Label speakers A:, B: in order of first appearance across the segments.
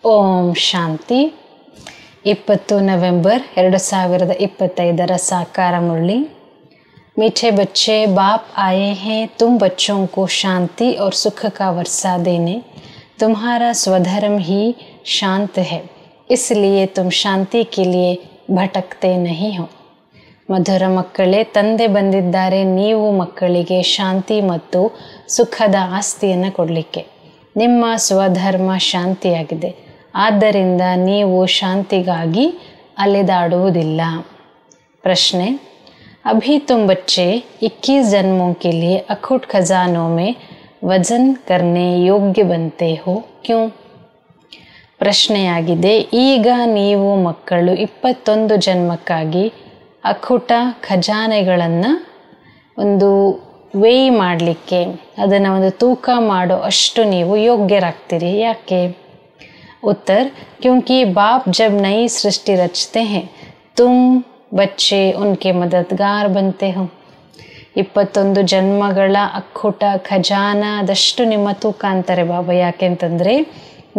A: ಓಂ ಶಾಂತಿ 20 नवंबर 2025 साकार मुरली। मीठे बच्चे, बाप आए हैं तुम बच्चों को शांति और सुख का वर्षा देने। तुम्हारा स्वधर्म ही शांत है, इसलिए तुम शांति के लिए भटकते नहीं हो। ಮಧುರ ಮಕ್ಕಳೇ, ತಂದೆ ಬಂದಿದ್ದಾರೆ ನೀವು ಮಕ್ಕಳಿಗೆ ಶಾಂತಿ ಮತ್ತು ಸುಖದ ಆಸ್ತಿಯನ್ನು ಕೊಡಲಿಕ್ಕೆ. ನಿಮ್ಮ ಸ್ವಧರ್ಮ ಶಾಂತಿಯಾಗಿದೆ, ಆದ್ದರಿಂದ ನೀವು ಶಾಂತಿಗಾಗಿ ಅಲೆದಾಡುವುದಿಲ್ಲ. ಪ್ರಶ್ನೆ: अभी तुम बच्चे 21 जन्मों के लिए अखुट खजानों में वजन करने योग्य बनते हो, क्यों? ಪ್ರಶ್ನೆಯಾಗಿದೆ, ಈಗ ನೀವು ಮಕ್ಕಳು 21 ಜನ್ಮಕ್ಕಾಗಿ ಅಖುಟ ಖಜಾನೆಗಳನ್ನು ಒಂದು ವೇಯ್ ಮಾಡಲಿಕ್ಕೆ, ಅದನ್ನು ಒಂದು ತೂಕ ಮಾಡೋ ಅಷ್ಟು ನೀವು ಯೋಗ್ಯರಾಗ್ತೀರಿ. ಯಾಕೆ? उत्तर: क्योंकि बाप जब नई सृष्टि रचते हैं तुम बच्चे उनके मददगार बनते हो. 21 ಜನ್ಮಗಳ ಅಕ್ಕುಟ ಖಜಾನದಷ್ಟು ನಿಮ್ಮ ತೂಕ ಅಂತಾರೆ ಬಾಬಾ. ಯಾಕೆಂತಂದರೆ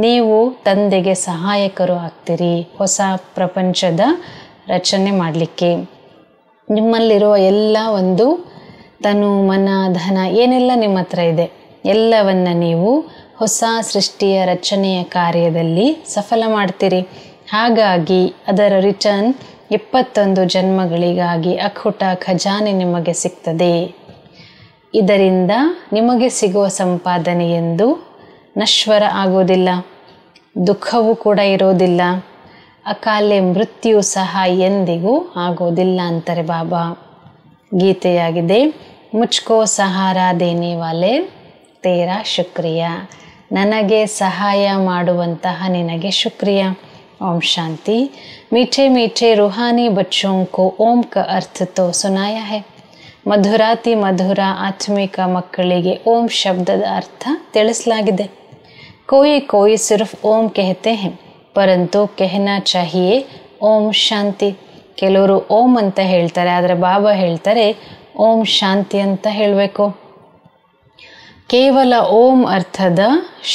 A: ನೀವು ತಂದೆಗೆ ಸಹಾಯಕರು ಆಗ್ತೀರಿ ಹೊಸ ಪ್ರಪಂಚದ ರಚನೆ ಮಾಡಲಿಕ್ಕೆ. ನಿಮ್ಮಲ್ಲಿರುವ ಎಲ್ಲ ಒಂದು ತನು ಮನ ಧನ ಏನೆಲ್ಲ ನಿಮ್ಮ ಹತ್ರ ಇದೆ ಎಲ್ಲವನ್ನು ನೀವು ಹೊಸ ಸೃಷ್ಟಿಯ ರಚನೆಯ ಕಾರ್ಯದಲ್ಲಿ ಸಫಲ ಮಾಡ್ತೀರಿ. ಹಾಗಾಗಿ ಅದರ ರಿಟರ್ನ್ 21 ಜನ್ಮಗಳಿಗಾಗಿ ಅಖುಟ ಖಜಾನೆ ನಿಮಗೆ ಸಿಗ್ತದೆ. ಇದರಿಂದ ನಿಮಗೆ ಸಿಗುವ ಸಂಪಾದನೆ ಎಂದು ನಶ್ವರ ಆಗೋದಿಲ್ಲ, ದುಃಖವೂ ಕೂಡ ಇರೋದಿಲ್ಲ, ಅಕಾಲೆ ಮೃತ್ಯು ಸಹ ಎಂದಿಗೂ ಆಗೋದಿಲ್ಲ ಅಂತಾರೆ ಬಾಬಾ. ಗೀತೆಯಾಗಿದೆ, ಮುಚ್ಕೋ ಸಹಾರ ದೇನೆ ವಾಲೆ ತೇರಾ ಶುಕ್ರಿಯ. ನನಗೆ ಸಹಾಯ ಮಾಡುವಂತಹ ನಿನಗೆ ಶುಕ್ರಿಯ. ओम शांति। मीठे मीठे रूहानी बच्चों को ओम का अर्थ तो सुनाया है. ಮಧುರಾತಿ ಮಧುರ ಆತ್ಮಿಕ ಮಕ್ಕಳಿಗೆ ಓಂ ಶಬ್ದದ ಅರ್ಥ ತಿಳಿಸಲಾಗಿದೆ. कोई कोई सिर्फ ओम कहते हैं परंतु कहना चाहिए ओम शांति. ಕೆಲವರು ಓಂ ಅಂತ ಹೇಳ್ತಾರೆ, ಆದರೆ ಬಾಬಾ ಹೇಳ್ತಾರೆ ಓಂ ಶಾಂತಿ ಅಂತ ಹೇಳಬೇಕು. ಕೇವಲ ಓಂ ಅರ್ಥದ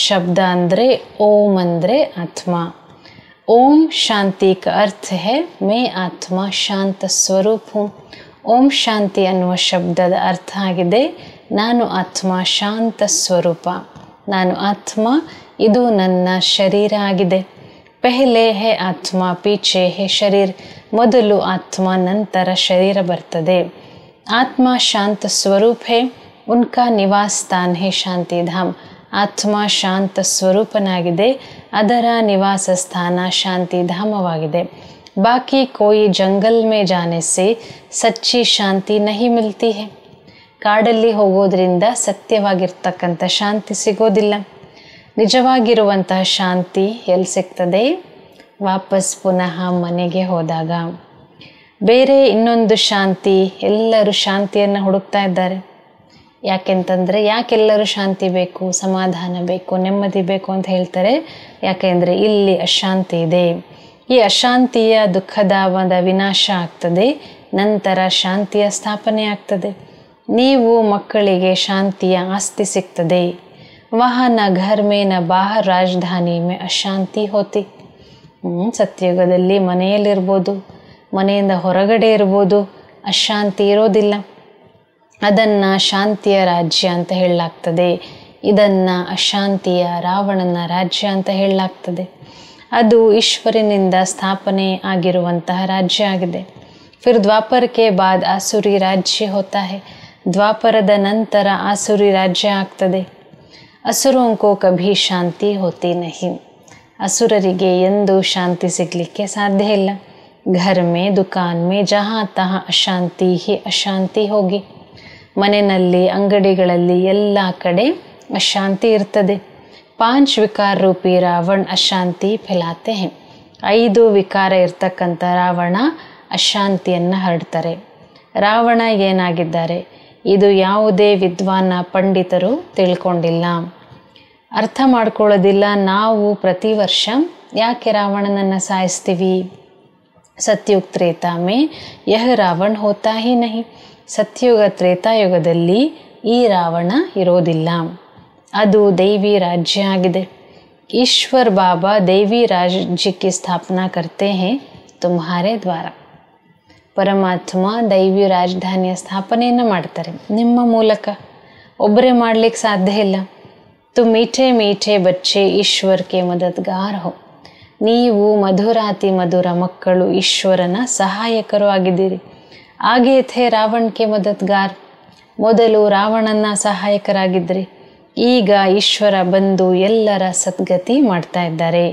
A: ಶಬ್ದ ಅಂದರೆ ಓಂ ಅಂದರೆ ಆತ್ಮ. ओम शांति का अर्थ है मैं आत्मा शांत स्वरूप हूँ. ಓಂ ಶಾಂತಿ ಅನ್ನುವ ಶಬ್ದದ ಅರ್ಥ ಆಗಿದೆ ನಾನು ಆತ್ಮ ಶಾಂತ ಸ್ವರೂಪ, ನಾನು ಆತ್ಮ, ಇದು ನನ್ನ ಶರೀರ ಆಗಿದೆ. ಪೆಹಲೆ ಹೇ ಆತ್ಮ ಪೀಚೆ ಹೇ ಶರೀರ. ಮೊದಲು ಆತ್ಮ ನಂತರ ಶರೀರ ಬರ್ತದೆ. ಆತ್ಮ ಶಾಂತ ಸ್ವರೂಪ ಹೇ, ಉನ್ಕಾ ನಿವಾಸ ಸ್ಥಾನ ಹೇ ಶಾಂತಿಧಾಮ. ಆತ್ಮ ಶಾಂತ ಸ್ವರೂಪನಾಗಿದೆ, ಅದರ ನಿವಾಸ ಸ್ಥಾನ ಶಾಂತಿಧಾಮವಾಗಿದೆ. ಬಾಕಿ ಕೋಯಿ ಜಂಗಲ್ ಮೇ ಜಾನೆ ಸೆ ಸಚ್ಚಿ ಶಾಂತಿ ನಹಿ ಮಿಲ್ತಿ ಹೈ. ಕಾಡಲ್ಲಿ ಹೋಗೋದ್ರಿಂದ ಸತ್ಯವಾಗಿರ್ತಕ್ಕಂಥ ಶಾಂತಿ ಸಿಗೋದಿಲ್ಲ. ನಿಜವಾಗಿರುವಂತಹ ಶಾಂತಿ ಎಲ್ಲಿ ಸಿಗ್ತದೆ? ವಾಪಸ್ ಪುನಃ ಮನೆಗೆ ಹೋದಾಗ. ಬೇರೆ ಇನ್ನೊಂದು ಶಾಂತಿ, ಎಲ್ಲರೂ ಶಾಂತಿಯನ್ನು ಹುಡುಕ್ತಾ ಇದ್ದಾರೆ. ಯಾಕೆಂತಂದರೆ ಯಾಕೆಲ್ಲರೂ ಶಾಂತಿ ಬೇಕು, ಸಮಾಧಾನ ಬೇಕು, ನೆಮ್ಮದಿ ಬೇಕು ಅಂತ ಹೇಳ್ತಾರೆ? ಯಾಕೆಂದರೆ ಇಲ್ಲಿ ಅಶಾಂತಿ ಇದೆ. ಈ ಅಶಾಂತಿಯ ದುಃಖದ ವಿನಾಶ ಆಗ್ತದೆ, ನಂತರ ಶಾಂತಿಯ ಸ್ಥಾಪನೆ ಆಗ್ತದೆ. ನೀವು ಮಕ್ಕಳಿಗೆ ಶಾಂತಿಯ ಆಸ್ತಿ ಸಿಗ್ತದೆ. ವಹ ನ ಘರ್ ಮೇ ನ ಬಾಹರ್ ರಾಜಧಾನಿ ಮೇ ಅಶಾಂತಿ ಹೋತಿ. ಸತ್ಯಯುಗದಲ್ಲಿ ಮನೆಯಲ್ಲಿರ್ಬೋದು, ಮನೆಯಿಂದ ಹೊರಗಡೆ ಇರ್ಬೋದು, ಅಶಾಂತಿ ಇರೋದಿಲ್ಲ. ಅದನ್ನು ಶಾಂತಿಯ ರಾಜ್ಯ ಅಂತ ಹೇಳಲಾಗ್ತದೆ. ಇದನ್ನು ಅಶಾಂತಿಯ ರಾವಣನ ರಾಜ್ಯ ಅಂತ ಹೇಳಲಾಗ್ತದೆ. ಅದು ಈಶ್ವರನಿಂದ ಸ್ಥಾಪನೆ ಆಗಿರುವಂತಹ ರಾಜ್ಯ ಆಗಿದೆ. ಫಿರ್ ದ್ವಾಪರ ಕೆ ಬಾದ್ ಆಸುರಿ ರಾಜ್ಯ ಹೋತಾ ಹೈ. ದ್ವಾಪರದ ನಂತರ ಆಸುರಿ ರಾಜ್ಯ ಆಗ್ತದೆ. ಅಸುರೋಂ ಕೋ ಕಭಿ ಶಾಂತಿ ಹೋತಿ ನಹಿ. ಅಸುರರಿಗೆ ಎಂದೂ ಶಾಂತಿ ಸಿಗಲಿಕ್ಕೆ ಸಾಧ್ಯ ಇಲ್ಲ. ಘರ್ ಮೇ ದುಕಾನ್ ಮೇ ಜಹಾ ತಹಾ ಅಶಾಂತಿ ಹಿ ಅಶಾಂತಿ ಹೋಗಿ. ಮನೆಯಲ್ಲಿ, ಅಂಗಡಿಗಳಲ್ಲಿ ಎಲ್ಲ ಕಡೆ ಅಶಾಂತಿ ಇರ್ತದೆ. 5 ವಿಕಾರ ರೂಪಿ ರಾವಣ ಅಶಾಂತಿ ಫೆಲಾತೆ ಹೈ. 5 ವಿಕಾರ ಇರ್ತಕ್ಕಂಥ ರಾವಣ ಅಶಾಂತಿಯನ್ನು ಹರಡ್ತಾರೆ. ರಾವಣ ಏನಾಗಿದ್ದಾರೆ ಇದು ಯಾವುದೇ ವಿದ್ವಾನ ಪಂಡಿತರು ತಿಳ್ಕೊಂಡಿಲ್ಲ, ಅರ್ಥ ಮಾಡ್ಕೊಳ್ಳೋದಿಲ್ಲ. ನಾವು ಪ್ರತಿ ವರ್ಷ ಯಾಕೆ ರಾವಣನನ್ನು ಸಾಯಿಸ್ತೀವಿ? ಸತ್ಯುಗ್ ತ್ರೇತಾ ಮೇ ಯಹ ರಾವಣ ಹೋತಾ ಹಿ ನಹಿ. ಸತ್ಯುಗ ತ್ರೇತಾಯುಗದಲ್ಲಿ ಈ ರಾವಣ ಇರೋದಿಲ್ಲ, ಅದು ದೈವಿ ರಾಜ್ಯ ಆಗಿದೆ. ईश्वर बाबा दैवी राज्य की स्थापना करते हैं तुम्हारे द्वारा. ಪರಮಾತ್ಮ ದೈವಿ ರಾಜಧಾನಿಯ ಸ್ಥಾಪನೆಯನ್ನು ಮಾಡ್ತಾರೆ ನಿಮ್ಮ ಮೂಲಕ. ಒಬ್ಬರೇ ಮಾಡಲಿಕ್ಕೆ ಸಾಧ್ಯ ಇಲ್ಲ. ತುಮ್ ಮೀಠೆ ಮೀಠೆ ಬಚ್ಚೆ ಈಶ್ವರ್ ಕೆ ಮದದ್ಗಾರ್ ಹೋ. ನೀವು ಮಧುರಾತಿ ಮಧುರ ಮಕ್ಕಳು, ಈಶ್ವರನ ಸಹಾಯಕರು ಆಗಿದ್ದೀರಿ. ಆಗೇ ಥೇ ರಾವಣ್ ಕೆ ಮದದ್ಗಾರ್. ಮೊದಲು ರಾವಣನ ಸಹಾಯಕರಾಗಿದ್ರಿ. ಈಗ ಈಶ್ವರ ಬಂದು ಎಲ್ಲರ ಸದ್ಗತಿ ಮಾಡ್ತಾ ಇದ್ದಾರೆ.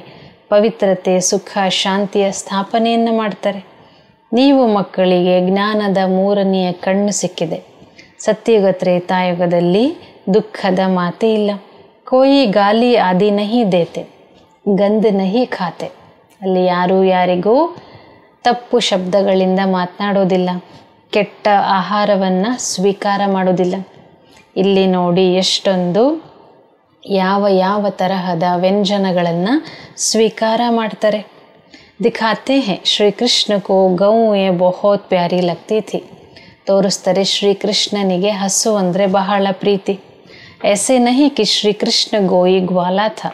A: ಪವಿತ್ರತೆ, ಸುಖ, ಶಾಂತಿಯ ಸ್ಥಾಪನೆಯನ್ನು ಮಾಡ್ತಾರೆ. ನೀವು ಮಕ್ಕಳಿಗೆ ಜ್ಞಾನದ ಮೂರನೆಯ ಕಣ್ಣು ಸಿಕ್ಕಿದೆ. ಸತ್ಯುಗ ತ್ರೇತಾಯುಗದಲ್ಲಿ ದುಃಖದ ಮಾತೇ ಇಲ್ಲ. ಕೋಯಿ ಗಾಲಿ ಆದಿ ನಹಿ ದೇತೆ, ಗಂಧ ನಹಿ ಖಾತೆ. ಅಲ್ಲಿ ಯಾರು ಯಾರಿಗೂ ತಪ್ಪು ಶಬ್ದಗಳಿಂದ ಮಾತನಾಡೋದಿಲ್ಲ, ಕೆಟ್ಟ ಆಹಾರವನ್ನು ಸ್ವೀಕಾರ ಮಾಡೋದಿಲ್ಲ. ಇಲ್ಲಿ ನೋಡಿ ಎಷ್ಟೊಂದು ಯಾವ ಯಾವ ತರಹದ ವ್ಯಂಜನಗಳನ್ನು ಸ್ವೀಕಾರ ಮಾಡ್ತಾರೆ. दिखाते हैं श्री कृष्ण को गौ ये बहुत प्यारी लगती थी. ತೋರಿಸ್ತಾರೆ ಶ್ರೀಕೃಷ್ಣನಿಗೆ ಹಸು ಅಂದರೆ ಬಹಳ ಪ್ರೀತಿ. ऐसे नहीं कि श्री कृष्ण गोई ग्वाला था,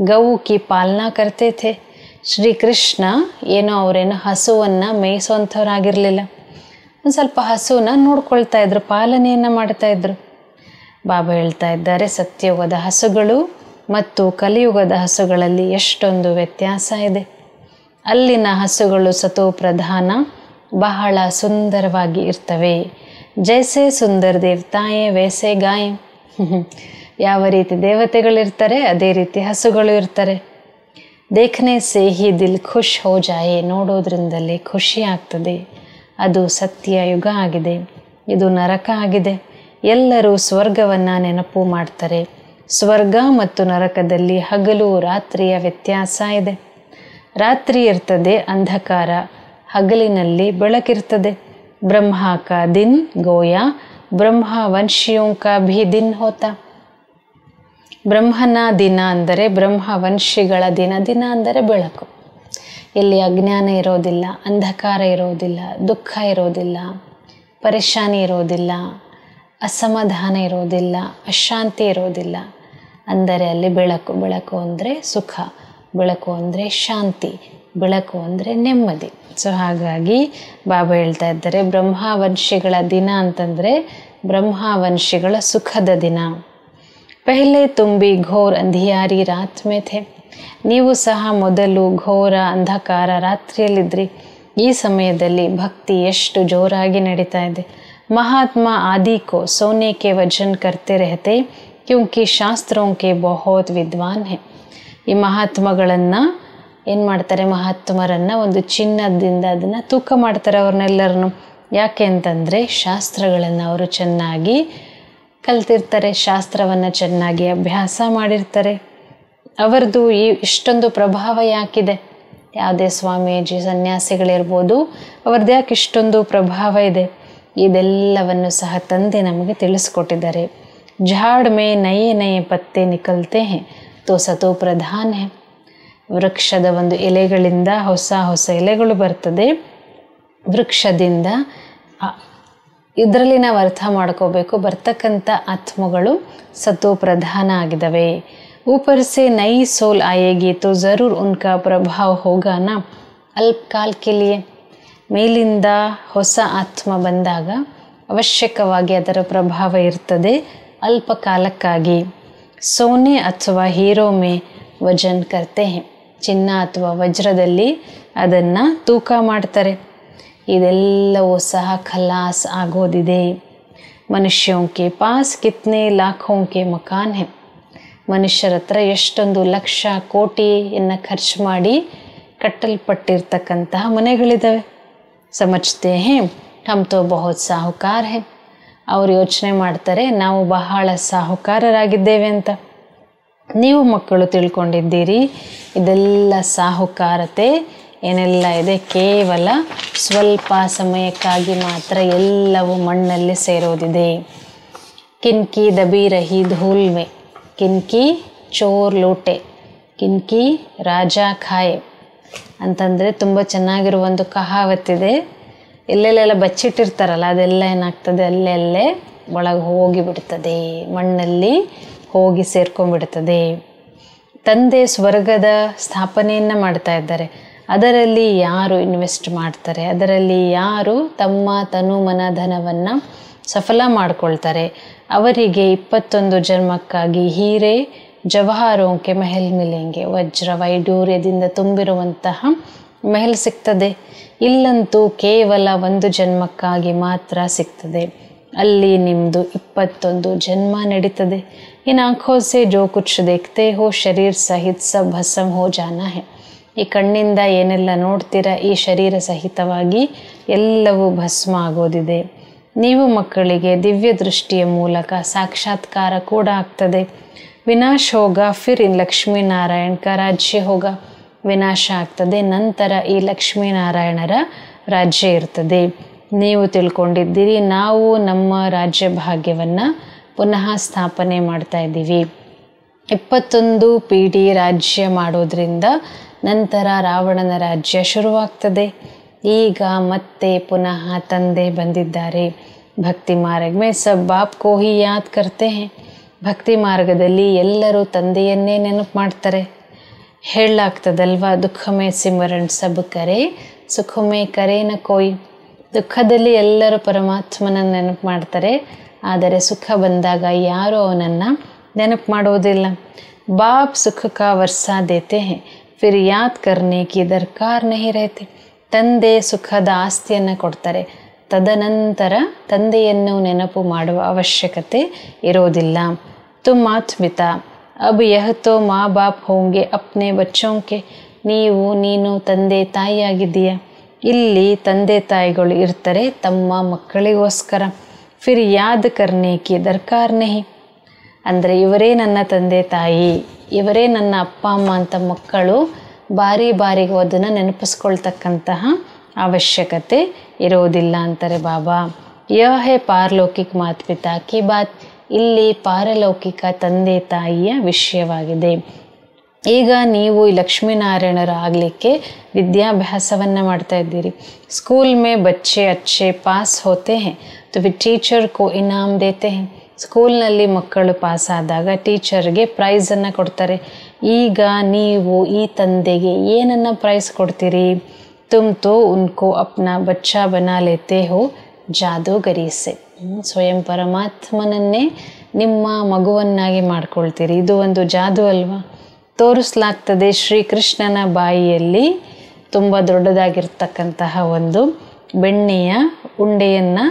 A: गौ की पालना करते थे. ಶ್ರೀಕೃಷ್ಣ ಏನೋ ಅವರೇನು ಹಸುವನ್ನು ಮೇಯಿಸೋಂಥವ್ರಾಗಿರಲಿಲ್ಲ. ಒಂದು ಸ್ವಲ್ಪ ಹಸುನ ನೋಡ್ಕೊಳ್ತಾ ಇದ್ರು, ಪಾಲನೆಯನ್ನು ಮಾಡ್ತಾ ಇದ್ರು. ಬಾಬಾ ಹೇಳ್ತಾ ಇದ್ದಾರೆ, ಸತ್ಯಯುಗದ ಹಸುಗಳು ಮತ್ತು ಕಲಿಯುಗದ ಹಸುಗಳಲ್ಲಿ ಎಷ್ಟೊಂದು ವ್ಯತ್ಯಾಸ ಇದೆ. ಅಲ್ಲಿನ ಹಸುಗಳು ಸತೋ ಪ್ರಧಾನ, ಬಹಳ ಸುಂದರವಾಗಿ ಇರ್ತವೆ. ಜೈಸೆ ಸುಂದರ ದೇವತಾಯೇ ವೈಸೆ ಗಾಯ. ಯಾವ ರೀತಿ ದೇವತೆಗಳಿರ್ತಾರೆ ಅದೇ ರೀತಿ ಹಸುಗಳು ಇರ್ತಾರೆ. ದೇಖ್ನೆ ಸೇ ಹಿ ದಿಲ್ ಖುಷ್ ಹೋ ಜಾಯೆ. ನೋಡೋದ್ರಿಂದಲೇ ಖುಷಿ ಆಗ್ತದೆ. ಅದು ಸತ್ಯ ಯುಗ ಆಗಿದೆ, ಇದು ನರಕ ಆಗಿದೆ. ಎಲ್ಲರೂ ಸ್ವರ್ಗವನ್ನು ನೆನಪು ಮಾಡ್ತಾರೆ. ಸ್ವರ್ಗ ಮತ್ತು ನರಕದಲ್ಲಿ ಹಗಲು ರಾತ್ರಿಯ ವ್ಯತ್ಯಾಸ ಇದೆ. ರಾತ್ರಿ ಇರ್ತದೆ ಅಂಧಕಾರ, ಹಗಲಿನಲ್ಲಿ ಬೆಳಕಿರ್ತದೆ. ಬ್ರಹ್ಮ ಕಾ ದಿನ್ ಗೋಯಾ ಬ್ರಹ್ಮ ವಂಶಿಯೋಂ ಕಾ ಭಿ ದಿನ್ ಹೋತಾ. ಬ್ರಹ್ಮನ ದಿನ ಅಂದರೆ ಬ್ರಹ್ಮವಂಶಿಗಳ ದಿನ. ದಿನ ಅಂದರೆ ಬೆಳಕು. ಇಲ್ಲಿ ಅಜ್ಞಾನ ಇರೋದಿಲ್ಲ, ಅಂಧಕಾರ ಇರೋದಿಲ್ಲ, ದುಃಖ ಇರೋದಿಲ್ಲ, ಪರೇಶಾನಿ ಇರೋದಿಲ್ಲ, ಅಸಮಾಧಾನ ಇರೋದಿಲ್ಲ, ಅಶಾಂತಿ ಇರೋದಿಲ್ಲ. ಅಂದರೆ ಅಲ್ಲಿ ಬೆಳಕು. ಬೆಳಕು ಅಂದರೆ ಸುಖ, ಬೆಳಕು ಅಂದರೆ ಶಾಂತಿ, ಬೆಳಕು ಅಂದರೆ ನೆಮ್ಮದಿ. ಸೊ ಹಾಗಾಗಿ ಬಾಬಾ ಹೇಳ್ತಾ ಇದ್ದಾರೆ, ಬ್ರಹ್ಮವಂಶಿಗಳ ದಿನ ಅಂತಂದರೆ ಬ್ರಹ್ಮವಂಶಿಗಳ ಸುಖದ ದಿನ. ಪೆಹ್ಲೆ ತುಂಬಿ ಘೋರ್ ಅಂಧಿಯಾರಿ ರಾತ್ ಮೇ ಥೆ. ನೀವು ಸಹ ಮೊದಲು ಘೋರ ಅಂಧಕಾರ ರಾತ್ರಿಯಲ್ಲಿದ್ರಿ. ಈ ಸಮಯದಲ್ಲಿ ಭಕ್ತಿ ಎಷ್ಟು ಜೋರಾಗಿ ನಡೀತಾ ಇದೆ. ಮಹಾತ್ಮ ಆದಿ ಕೋ ಸೋನೆ ಕೆ ವಜನ್ ಕರ್ತೆ ರಹತೆ ಕ್ಯೂಂಕಿ ಶಾಸ್ತ್ರೋಂ ಕೆ ಬಹುತ್ ವಿದ್ವಾನ್ ಹೇ. ಈ ಮಹಾತ್ಮಗಳನ್ನು ಏನು ಮಾಡ್ತಾರೆ, ಮಹಾತ್ಮರನ್ನು ಒಂದು ಚಿನ್ನದಿಂದ ಅದನ್ನು ತೂಕ ಮಾಡ್ತಾರೆ ಅವ್ರನ್ನೆಲ್ಲರನ್ನು. ಯಾಕೆ ಅಂತಂದರೆ ಶಾಸ್ತ್ರಗಳನ್ನು ಅವರು ಚೆನ್ನಾಗಿ ಕಲ್ತಿರ್ತಾರೆ, ಶಾಸ್ತ್ರವನ್ನು ಚೆನ್ನಾಗಿ ಅಭ್ಯಾಸ ಮಾಡಿರ್ತಾರೆ. ಅವರದು ಇಷ್ಟೊಂದು ಪ್ರಭಾವ ಯಾಕಿದೆ? ಯಾವುದೇ ಸ್ವಾಮೀಜಿ ಸನ್ಯಾಸಿಗಳಿರ್ಬೋದು, ಅವ್ರದ್ದು ಯಾಕೆ ಇಷ್ಟೊಂದು ಪ್ರಭಾವ ಇದೆ? ಇದೆಲ್ಲವನ್ನು ಸಹ ತಂದೆ ನಮಗೆ ತಿಳಿಸ್ಕೊಟ್ಟಿದ್ದಾರೆ. ಝಾಡ್ ಮೇ ನಯೇ ನಯೇ ಪತ್ತೆ ನಿಕಲ್ತೆ ಹೇ ತೋ ಸತೋ ಪ್ರಧಾನ ಹೇ. ವೃಕ್ಷದ ಒಂದು ಎಲೆಗಳಿಂದ ಹೊಸ ಹೊಸ ಎಲೆಗಳು ಬರ್ತದೆ. ವೃಕ್ಷದಿಂದ ಇದರಲ್ಲಿ ನಾವು ಅರ್ಥ ಮಾಡ್ಕೋಬೇಕು, ಬರ್ತಕ್ಕಂಥ ಆತ್ಮಗಳು ಸತೋ ಪ್ರಧಾನ ಆಗಿದ್ದಾವೆ. ऊपर से नई सोल आएगी तो ज़रूर उनका प्रभाव होगा ना अल्पकाल के लिए. ಮೇಲಿಂದ ಹೊಸ ಆತ್ಮ ಬಂದಾಗ ಅವಶ್ಯಕವಾಗಿ ಅದರ ಪ್ರಭಾವ ಇರ್ತದೆ ಅಲ್ಪ ಕಾಲಕ್ಕಾಗಿ. ಸೋನೆ ಅಥವಾ ಹೀರೋ ಮೇ ವಜನ್ ಕರ್ತೆ ಹೇ. ಚಿನ್ನ ಅಥವಾ ವಜ್ರದಲ್ಲಿ ಅದನ್ನು ತೂಕ ಮಾಡ್ತಾರೆ. ಇದೆಲ್ಲವೂ ಸಹ ಖಲಾಸ್ ಆಗೋದಿದೆ. ಮನುಷ್ಯೋಂ ಕೆ ಪಾಸ್ ಕಿತ್ನೆ ಲಾಖೋಂ ಕೆ ಮಕಾನ್ ಹೇ. ಮನುಷ್ಯರ ಹತ್ರ ಎಷ್ಟೊಂದು ಲಕ್ಷ ಕೋಟಿಯನ್ನು ಖರ್ಚು ಮಾಡಿ ಕಟ್ಟಲ್ಪಟ್ಟಿರ್ತಕ್ಕಂತಹ ಮನೆಗಳಿದ್ದಾವೆ. ಸಮಜ್ತೆ ಹೇ ಹಮ್ ತೋ ಬಹುತ್ ಸಾಹುಕಾರ್ ಹೇ. ಅವರು ಯೋಚನೆ ಮಾಡ್ತಾರೆ ನಾವು ಬಹಳ ಸಾಹುಕಾರರಾಗಿದ್ದೇವೆ ಅಂತ. ನೀವು ಮಕ್ಕಳು ತಿಳ್ಕೊಂಡಿದ್ದೀರಿ ಇದೆಲ್ಲ ಸಾಹುಕಾರತೆ ಏನೆಲ್ಲ ಇದೆ ಕೇವಲ ಸ್ವಲ್ಪ ಸಮಯಕ್ಕಾಗಿ ಮಾತ್ರ ಎಲ್ಲವೂ ಮಣ್ಣಲ್ಲಿ ಸೇರೋದಿದೆ. ಕಿನ್ಕಿ ದಬಿ ರಹಿ ಧೂಲ್ ಮೇ ಕಿನ್ಕಿ ಚೋರ್ ಲೂಟೆ ಕಿನ್ಕಿ ರಾಜ ಖಾಯೆ ಅಂತಂದರೆ ತುಂಬ ಚೆನ್ನಾಗಿರುವ ಒಂದು ಕಹಾವತ್ತಿದೆ. ಎಲ್ಲೆಲ್ಲೆಲ್ಲ ಬಚ್ಚಿಟ್ಟಿರ್ತಾರಲ್ಲ ಅದೆಲ್ಲ ಏನಾಗ್ತದೆ ಅಲ್ಲೆಲ್ಲೇ ಒಳಗೆ ಹೋಗಿ ಬಿಡ್ತದೆ, ಮಣ್ಣಲ್ಲಿ ಹೋಗಿ ಸೇರ್ಕೊಂಡ್ಬಿಡ್ತದೆ. ತಂದೆ ಸ್ವರ್ಗದ ಸ್ಥಾಪನೆಯನ್ನು ಮಾಡ್ತಾ ಇದ್ದಾರೆ. ಅದರಲ್ಲಿ ಯಾರು ಇನ್ವೆಸ್ಟ್ ಮಾಡ್ತಾರೆ, ಅದರಲ್ಲಿ ಯಾರು ತಮ್ಮ ತನು ಮನ ಧನವನ್ನು ಸಫಲ ಮಾಡಿಕೊಳ್ತಾರೆ, ಅವರಿಗೆ 21 ಜನ್ಮಕ್ಕಾಗಿ ಹೀರೆ ಜವಾಹರೋಂಕೆ ಮೆಹಲ್ ಮಿಲೆಂಗೆ, ವಜ್ರ ವೈಡೂರ್ಯದಿಂದ ತುಂಬಿರುವಂತಹ ಮೆಹಲ್ ಸಿಗ್ತದೆ. ಇಲ್ಲಂತೂ ಕೇವಲ 1 ಜನ್ಮಕ್ಕಾಗಿ ಮಾತ್ರ ಸಿಗ್ತದೆ. ಅಲ್ಲಿ ನಿಮ್ಮದು 21 ಜನ್ಮ ನಡೀತದೆ. ಇನ್ ಆಂಖೋ ಸೆ ಜೋ ಕುಚ್ ದೇಖ್ತೆ ಹೋ ಶರೀರ್ ಸಹಿತ್ ಸಬ್ ಭಸ್ಮ್ ಹೋ ಜಾನಾ ಹೈ. ಈ ಕಣ್ಣಿಂದ ಏನೆಲ್ಲ ನೋಡ್ತೀರ ಈ ಶರೀರ ಸಹಿತವಾಗಿ ಎಲ್ಲವೂ ಭಸ್ಮ ಆಗೋದಿದೆ. ನೀವು ಮಕ್ಕಳಿಗೆ ದಿವ್ಯ ದೃಷ್ಟಿಯ ಮೂಲಕ ಸಾಕ್ಷಾತ್ಕಾರ ಕೂಡ ಆಗ್ತದೆ. ವಿನಾಶ ಹೋಗ ಫಿರ್ ಇನ್ ಲಕ್ಷ್ಮೀನಾರಾಯಣ ಕ ರಾಜ್ಯ ಹೋಗ. ವಿನಾಶ ಆಗ್ತದೆ, ನಂತರ ಈ ಲಕ್ಷ್ಮೀನಾರಾಯಣರ ರಾಜ್ಯ ಇರ್ತದೆ. ನೀವು ತಿಳ್ಕೊಂಡಿದ್ದೀರಿ ನಾವು ನಮ್ಮ ರಾಜ್ಯ ಭಾಗ್ಯವನ್ನು ಪುನಃ ಸ್ಥಾಪನೆ ಮಾಡ್ತಾ ಇದ್ದೀವಿ. 21 ಪೀಡಿ ರಾಜ್ಯ ಮಾಡೋದ್ರಿಂದ ನಂತರ ರಾವಣನ ರಾಜ್ಯ ಶುರುವಾಗ್ತದೆ. ಈಗ ಮತ್ತೆ ಪುನಃ ತಂದೆ ಬಂದಿದ್ದಾರೆ. ಭಕ್ತಿ ಮಾರ್ಗ ಮೇ ಸಬ್ ಬಾಪ್ ಕೋ ಹಿ ಯಾದ್ ಕರ್ತೆ ಹೇ. ಭಕ್ತಿ ಮಾರ್ಗದಲ್ಲಿ ಎಲ್ಲರೂ ತಂದೆಯನ್ನೇ ನೆನಪು ಮಾಡ್ತಾರೆ. ಹೇಳಲಾಗ್ತದಲ್ವಾ, ದುಃಖಮೇ ಸಿಮರಣ್ ಸಬ್ ಕರೆ ಸುಖಮೇ ಕರೆ ನ ಕೋಯಿ. ದುಃಖದಲ್ಲಿ ಎಲ್ಲರೂ ಪರಮಾತ್ಮನ ನೆನಪು ಮಾಡ್ತಾರೆ, ಆದರೆ ಸುಖ ಬಂದಾಗ ಯಾರೂ ಅವನನ್ನು ನೆನಪು ಮಾಡೋದಿಲ್ಲ. ಬಾಪ್ ಸುಖ ಕಾ ವರ್ಸಾ ದೇತೆ ಹೇ ಫಿರ್ ಯಾದ್ ಕರ್ನೆ ಕಿ ದರ್ಕಾರ್ ನಹಿ ರಹತೆ. ತಂದೆ ಸುಖದ ಆಸ್ತಿಯನ್ನು ಕೊಡ್ತಾರೆ, ತದನಂತರ ತಂದೆಯನ್ನು ನೆನಪು ಮಾಡುವ ಅವಶ್ಯಕತೆ ಇರೋದಿಲ್ಲ. ತುಮ್ ಮಾತ್ಮಿತಾ ಅಬ್ ಯಹ ತೋ ಮಾ ಬಾಪ್ ಹೋಂಗೆ ಅಪ್ನೆ ಬಚ್ಚೋಂಕೆ. ನೀನು ತಂದೆ ತಾಯಿಯಾಗಿದ್ದೀಯ. ಇಲ್ಲಿ ತಂದೆ ತಾಯಿಗಳು ಇರ್ತಾರೆ ತಮ್ಮ ಮಕ್ಕಳಿಗೋಸ್ಕರ. ಫಿರ್ ಯಾದ್ ಕರ್ನೆ ಕಿ ದರ್ಕಾರ್ ನಹಿ. ಅಂದರೆ ಇವರೇ ನನ್ನ ತಂದೆ ತಾಯಿ, ಇವರೇ ನನ್ನ ಅಪ್ಪ ಅಮ್ಮ ಅಂತ ಮಕ್ಕಳು ಬಾರಿ ಬಾರಿಗೂ ಅದನ್ನು ನೆನಪಿಸ್ಕೊಳ್ತಕ್ಕಂತಹ ಅವಶ್ಯಕತೆ ಇರೋದಿಲ್ಲ ಅಂತಾರೆ ಬಾಬಾ. ಯಹ ಹೇ ಪಾರಲೌಕಿಕ ಮಾತ್ಪಿತಾ ಕಿ ಬಾತ್. ಇಲ್ಲಿ ಪಾರಲೌಕಿಕ ತಂದೆ ತಾಯಿಯ ವಿಷಯವಾಗಿದೆ. ಈಗ ನೀವು ಈ ಲಕ್ಷ್ಮೀನಾರಾಯಣರು ಆಗಲಿಕ್ಕೆ ವಿದ್ಯಾಭ್ಯಾಸವನ್ನು ಮಾಡ್ತಾ ಇದ್ದೀರಿ. ಸ್ಕೂಲ್ ಮೇ ಬಚ್ಚೆ ಅಚ್ಚೆ ಪಾಸ್ ಹೋತೆ ಹೇ ತೋ ಫಿರ್ ಟೀಚರ್ ಕೋ ಇನಾಮ್ ದೇತೆ ಹೇ. ಸ್ಕೂಲ್ನಲ್ಲಿ ಮಕ್ಕಳು ಪಾಸಾದಾಗ ಟೀಚರ್ಗೆ ಪ್ರೈಸನ್ನು ಕೊಡ್ತಾರೆ. ಈಗ ನೀವು ಈ ತಂದೆಗೆ ಏನನ್ನು ಪ್ರೈಸ್ ಕೊಡ್ತೀರಿ? ತುಮ್ ತೋ ಉನ್ಕೋ ಅಪ್ನಾ ಬಚ್ಚಾ ಬನಾ ಲೇತೆ ಹೋ ಜಾದೂಗರಿ ಸೆ. ಸ್ವಯಂ ಪರಮಾತ್ಮನನ್ನೇ ನಿಮ್ಮ ಮಗುವನ್ನಾಗಿ ಮಾಡ್ಕೊಳ್ತೀರಿ. ಇದು ಒಂದು ಜಾದು ಅಲ್ವಾ? ತೋರಿಸ್ಲಾಗ್ತದೆ ಶ್ರೀಕೃಷ್ಣನ ಬಾಯಿಯಲ್ಲಿ ತುಂಬ ದೊಡ್ಡದಾಗಿರ್ತಕ್ಕಂತಹ ಒಂದು ಬೆಣ್ಣೆಯ ಉಂಡೆಯನ್ನು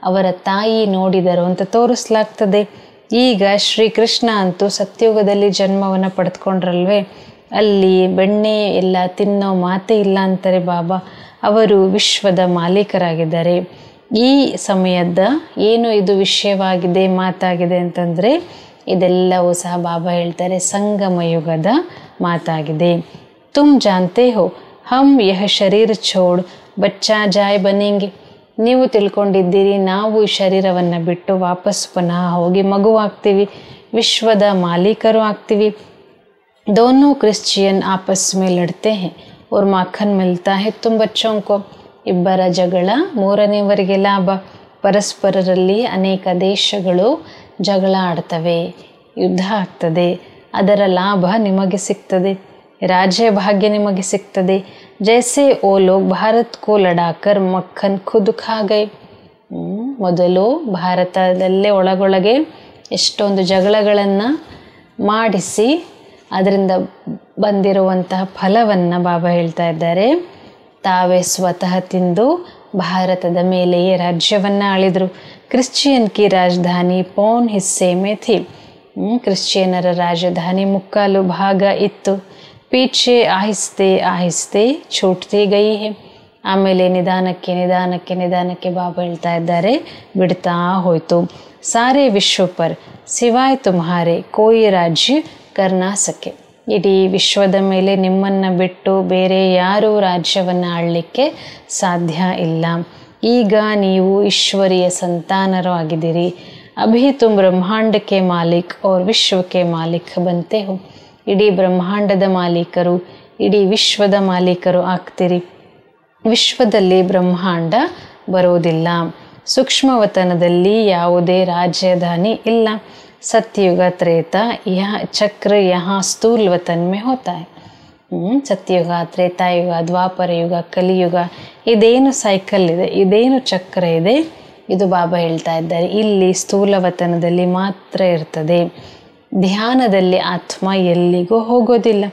A: ಅವರ ತಾಯಿ ನೋಡಿದರು ಅಂತ ತೋರಿಸ್ಲಾಗ್ತದೆ. ಈಗ ಶ್ರೀಕೃಷ್ಣ ಅಂತೂ ಸತ್ಯುಗದಲ್ಲಿ ಜನ್ಮವನ್ನು ಪಡೆದುಕೊಂಡ್ರಲ್ವೇ, ಅಲ್ಲಿ ಬೆಣ್ಣೆ ಎಲ್ಲ ತಿನ್ನೋ ಮಾತೇ ಇಲ್ಲ ಅಂತಾರೆ ಬಾಬಾ. ಅವರು ವಿಶ್ವದ ಮಾಲೀಕರಾಗಿದ್ದಾರೆ. ಈ ಸಮಯದ ಏನು ಇದು ವಿಷಯವಾಗಿದೆ, ಮಾತಾಗಿದೆ ಅಂತಂದರೆ ಇದೆಲ್ಲವೂ ಸಹ ಬಾಬಾ ಹೇಳ್ತಾರೆ ಸಂಗಮ ಯುಗದ ಮಾತಾಗಿದೆ. ತುಮ್ ಜಾನ್ತೆ ಹೋ ಹಮ್ ಯಹ ಶರೀರ ಛೋಡ್ ಬಚ್ಚಾ ಜಾಯ್ ಬನೆಂಗೆ. ನೀವು ತಿಳ್ಕೊಂಡಿದ್ದೀರಿ ನಾವು ಈ ಶರೀರವನ್ನು ಬಿಟ್ಟು ವಾಪಸ್ ಪುನಃ ಹೋಗಿ ಮಗುವಾಗ್ತೀವಿ, ವಿಶ್ವದ ಮಾಲೀಕರು ಆಗ್ತೀವಿ. दोनों क्रिश्चियन आपस में लड़ते हैं और माखन मिलता है तुम बच्चों को. ಇಬ್ಬರ ಜಗಳ ಮೂರನೇವರಿಗೆ ಲಾಭ. ಪರಸ್ಪರರಲ್ಲಿ ಅನೇಕ ದೇಶಗಳು ಜಗಳ ಆಡ್ತವೆ, ಯುದ್ಧ ಆಗ್ತದೆ, ಅದರ ಲಾಭ ನಿಮಗೆ ಸಿಗ್ತದೆ, ರಾಜ್ಯ ಭಾಗ್ಯ ನಿಮಗೆ ಸಿಗ್ತದೆ. ಜೈಸೆ ಓ ಲೋಗ್ ಭಾರತ್ ಕೋ ಲಡಾಕರ್ ಮಕ್ಕನ್ ಖುದ್ ಖಾ ಗೈ. ಮೊದಲು ಭಾರತದಲ್ಲೇ ಒಳಗೊಳಗೆ ಎಷ್ಟೊಂದು ಜಗಳಗಳನ್ನು ಮಾಡಿಸಿ ಅದರಿಂದ ಬಂದಿರುವಂತಹ ಫಲವನ್ನು ಬಾಬಾ ಹೇಳ್ತಾ ಇದ್ದಾರೆ. ತಾವೇ ಸ್ವತಃ ತಿಂದು ಭಾರತದ ಮೇಲೆಯೇ ರಾಜ್ಯವನ್ನು ಆಳಿದರು. ಕ್ರಿಶ್ಚಿಯನ್ ಕಿ ರಾಜಧಾನಿ ಪೌನ್ ಹಿಸ್ಸೆ ಮೇ ಥಿ. ಕ್ರಿಶ್ಚಿಯನರ ರಾಜಧಾನಿ ಮುಕ್ಕಾಲು ಭಾಗ ಇತ್ತು. ಪೀಛೆ ಆಹಿಸ್ತೆ ಆಹಿಸ್ತೆ ಛೂಟ್ತಿ ಗೈ ಹೇ. ಆಮೇಲೆ ನಿಧಾನಕ್ಕೆ ನಿಧಾನಕ್ಕೆ ನಿಧಾನಕ್ಕೆ ಬಾಬಾ ಹೇಳ್ತಾ ಇದ್ದಾರೆ ಬಿಡ್ತಾ ಹೋಯಿತು. ಸಾರೆ ವಿಶ್ವ ಪರ್ ಸಿವಾಯ್ ತುಮ್ಹಾರೆ ಕೋಯಿ ರಾಜ್ಯ ಕರ್ನಾ ಸಕೆ. ಇಡೀ ವಿಶ್ವದ ಮೇಲೆ ನಿಮ್ಮನ್ನು ಬಿಟ್ಟು ಬೇರೆ ಯಾರೂ ರಾಜ್ಯವನ್ನು ಆಳಲಿಕ್ಕೆ ಸಾಧ್ಯ ಇಲ್ಲ. ಈಗ ನೀವು ಈಶ್ವರಿಯ ಸಂತಾನರು ಆಗಿದ್ದೀರಿ. ಅಭಿ ತುಮ್ ಬ್ರಹ್ಮಾಂಡಕ್ಕೆ ಮಾಲೀಕ್ और ವಿಶ್ವಕ್ಕೆ ಮಾಲೀಕ್ ಬಂತೆ ಹೋ. ಇಡೀ ಬ್ರಹ್ಮಾಂಡದ ಮಾಲೀಕರು, ಇಡೀ ವಿಶ್ವದ ಮಾಲೀಕರು ಆಗ್ತೀರಿ. ವಿಶ್ವದಲ್ಲಿ ಬ್ರಹ್ಮಾಂಡ ಬರೋದಿಲ್ಲ. ಸೂಕ್ಷ್ಮವತನದಲ್ಲಿ ಯಾವುದೇ ರಾಜಧಾನಿ ಇಲ್ಲ. सत्ययुग त्रेता यह चक्र यहाँ स्थूल वतन में होता है. ಸತ್ಯಯುಗ, ತ್ರೇತಾಯುಗ, ದ್ವಾಪರ ಯುಗ, ಕಲಿಯುಗ, ಇದೇನು ಸೈಕಲ್ ಇದೆ, ಇದೇನು ಚಕ್ರ ಇದೆ, ಇದು ಬಾಬಾ ಹೇಳ್ತಾ ಇದ್ದಾರೆ ಇಲ್ಲಿ ಸ್ಥೂಲ ವತನದಲ್ಲಿ ಮಾತ್ರ ಇರ್ತದೆ. ಧ್ಯಾನದಲ್ಲಿ ಆತ್ಮ ಎಲ್ಲಿಗೂ ಹೋಗೋದಿಲ್ಲ.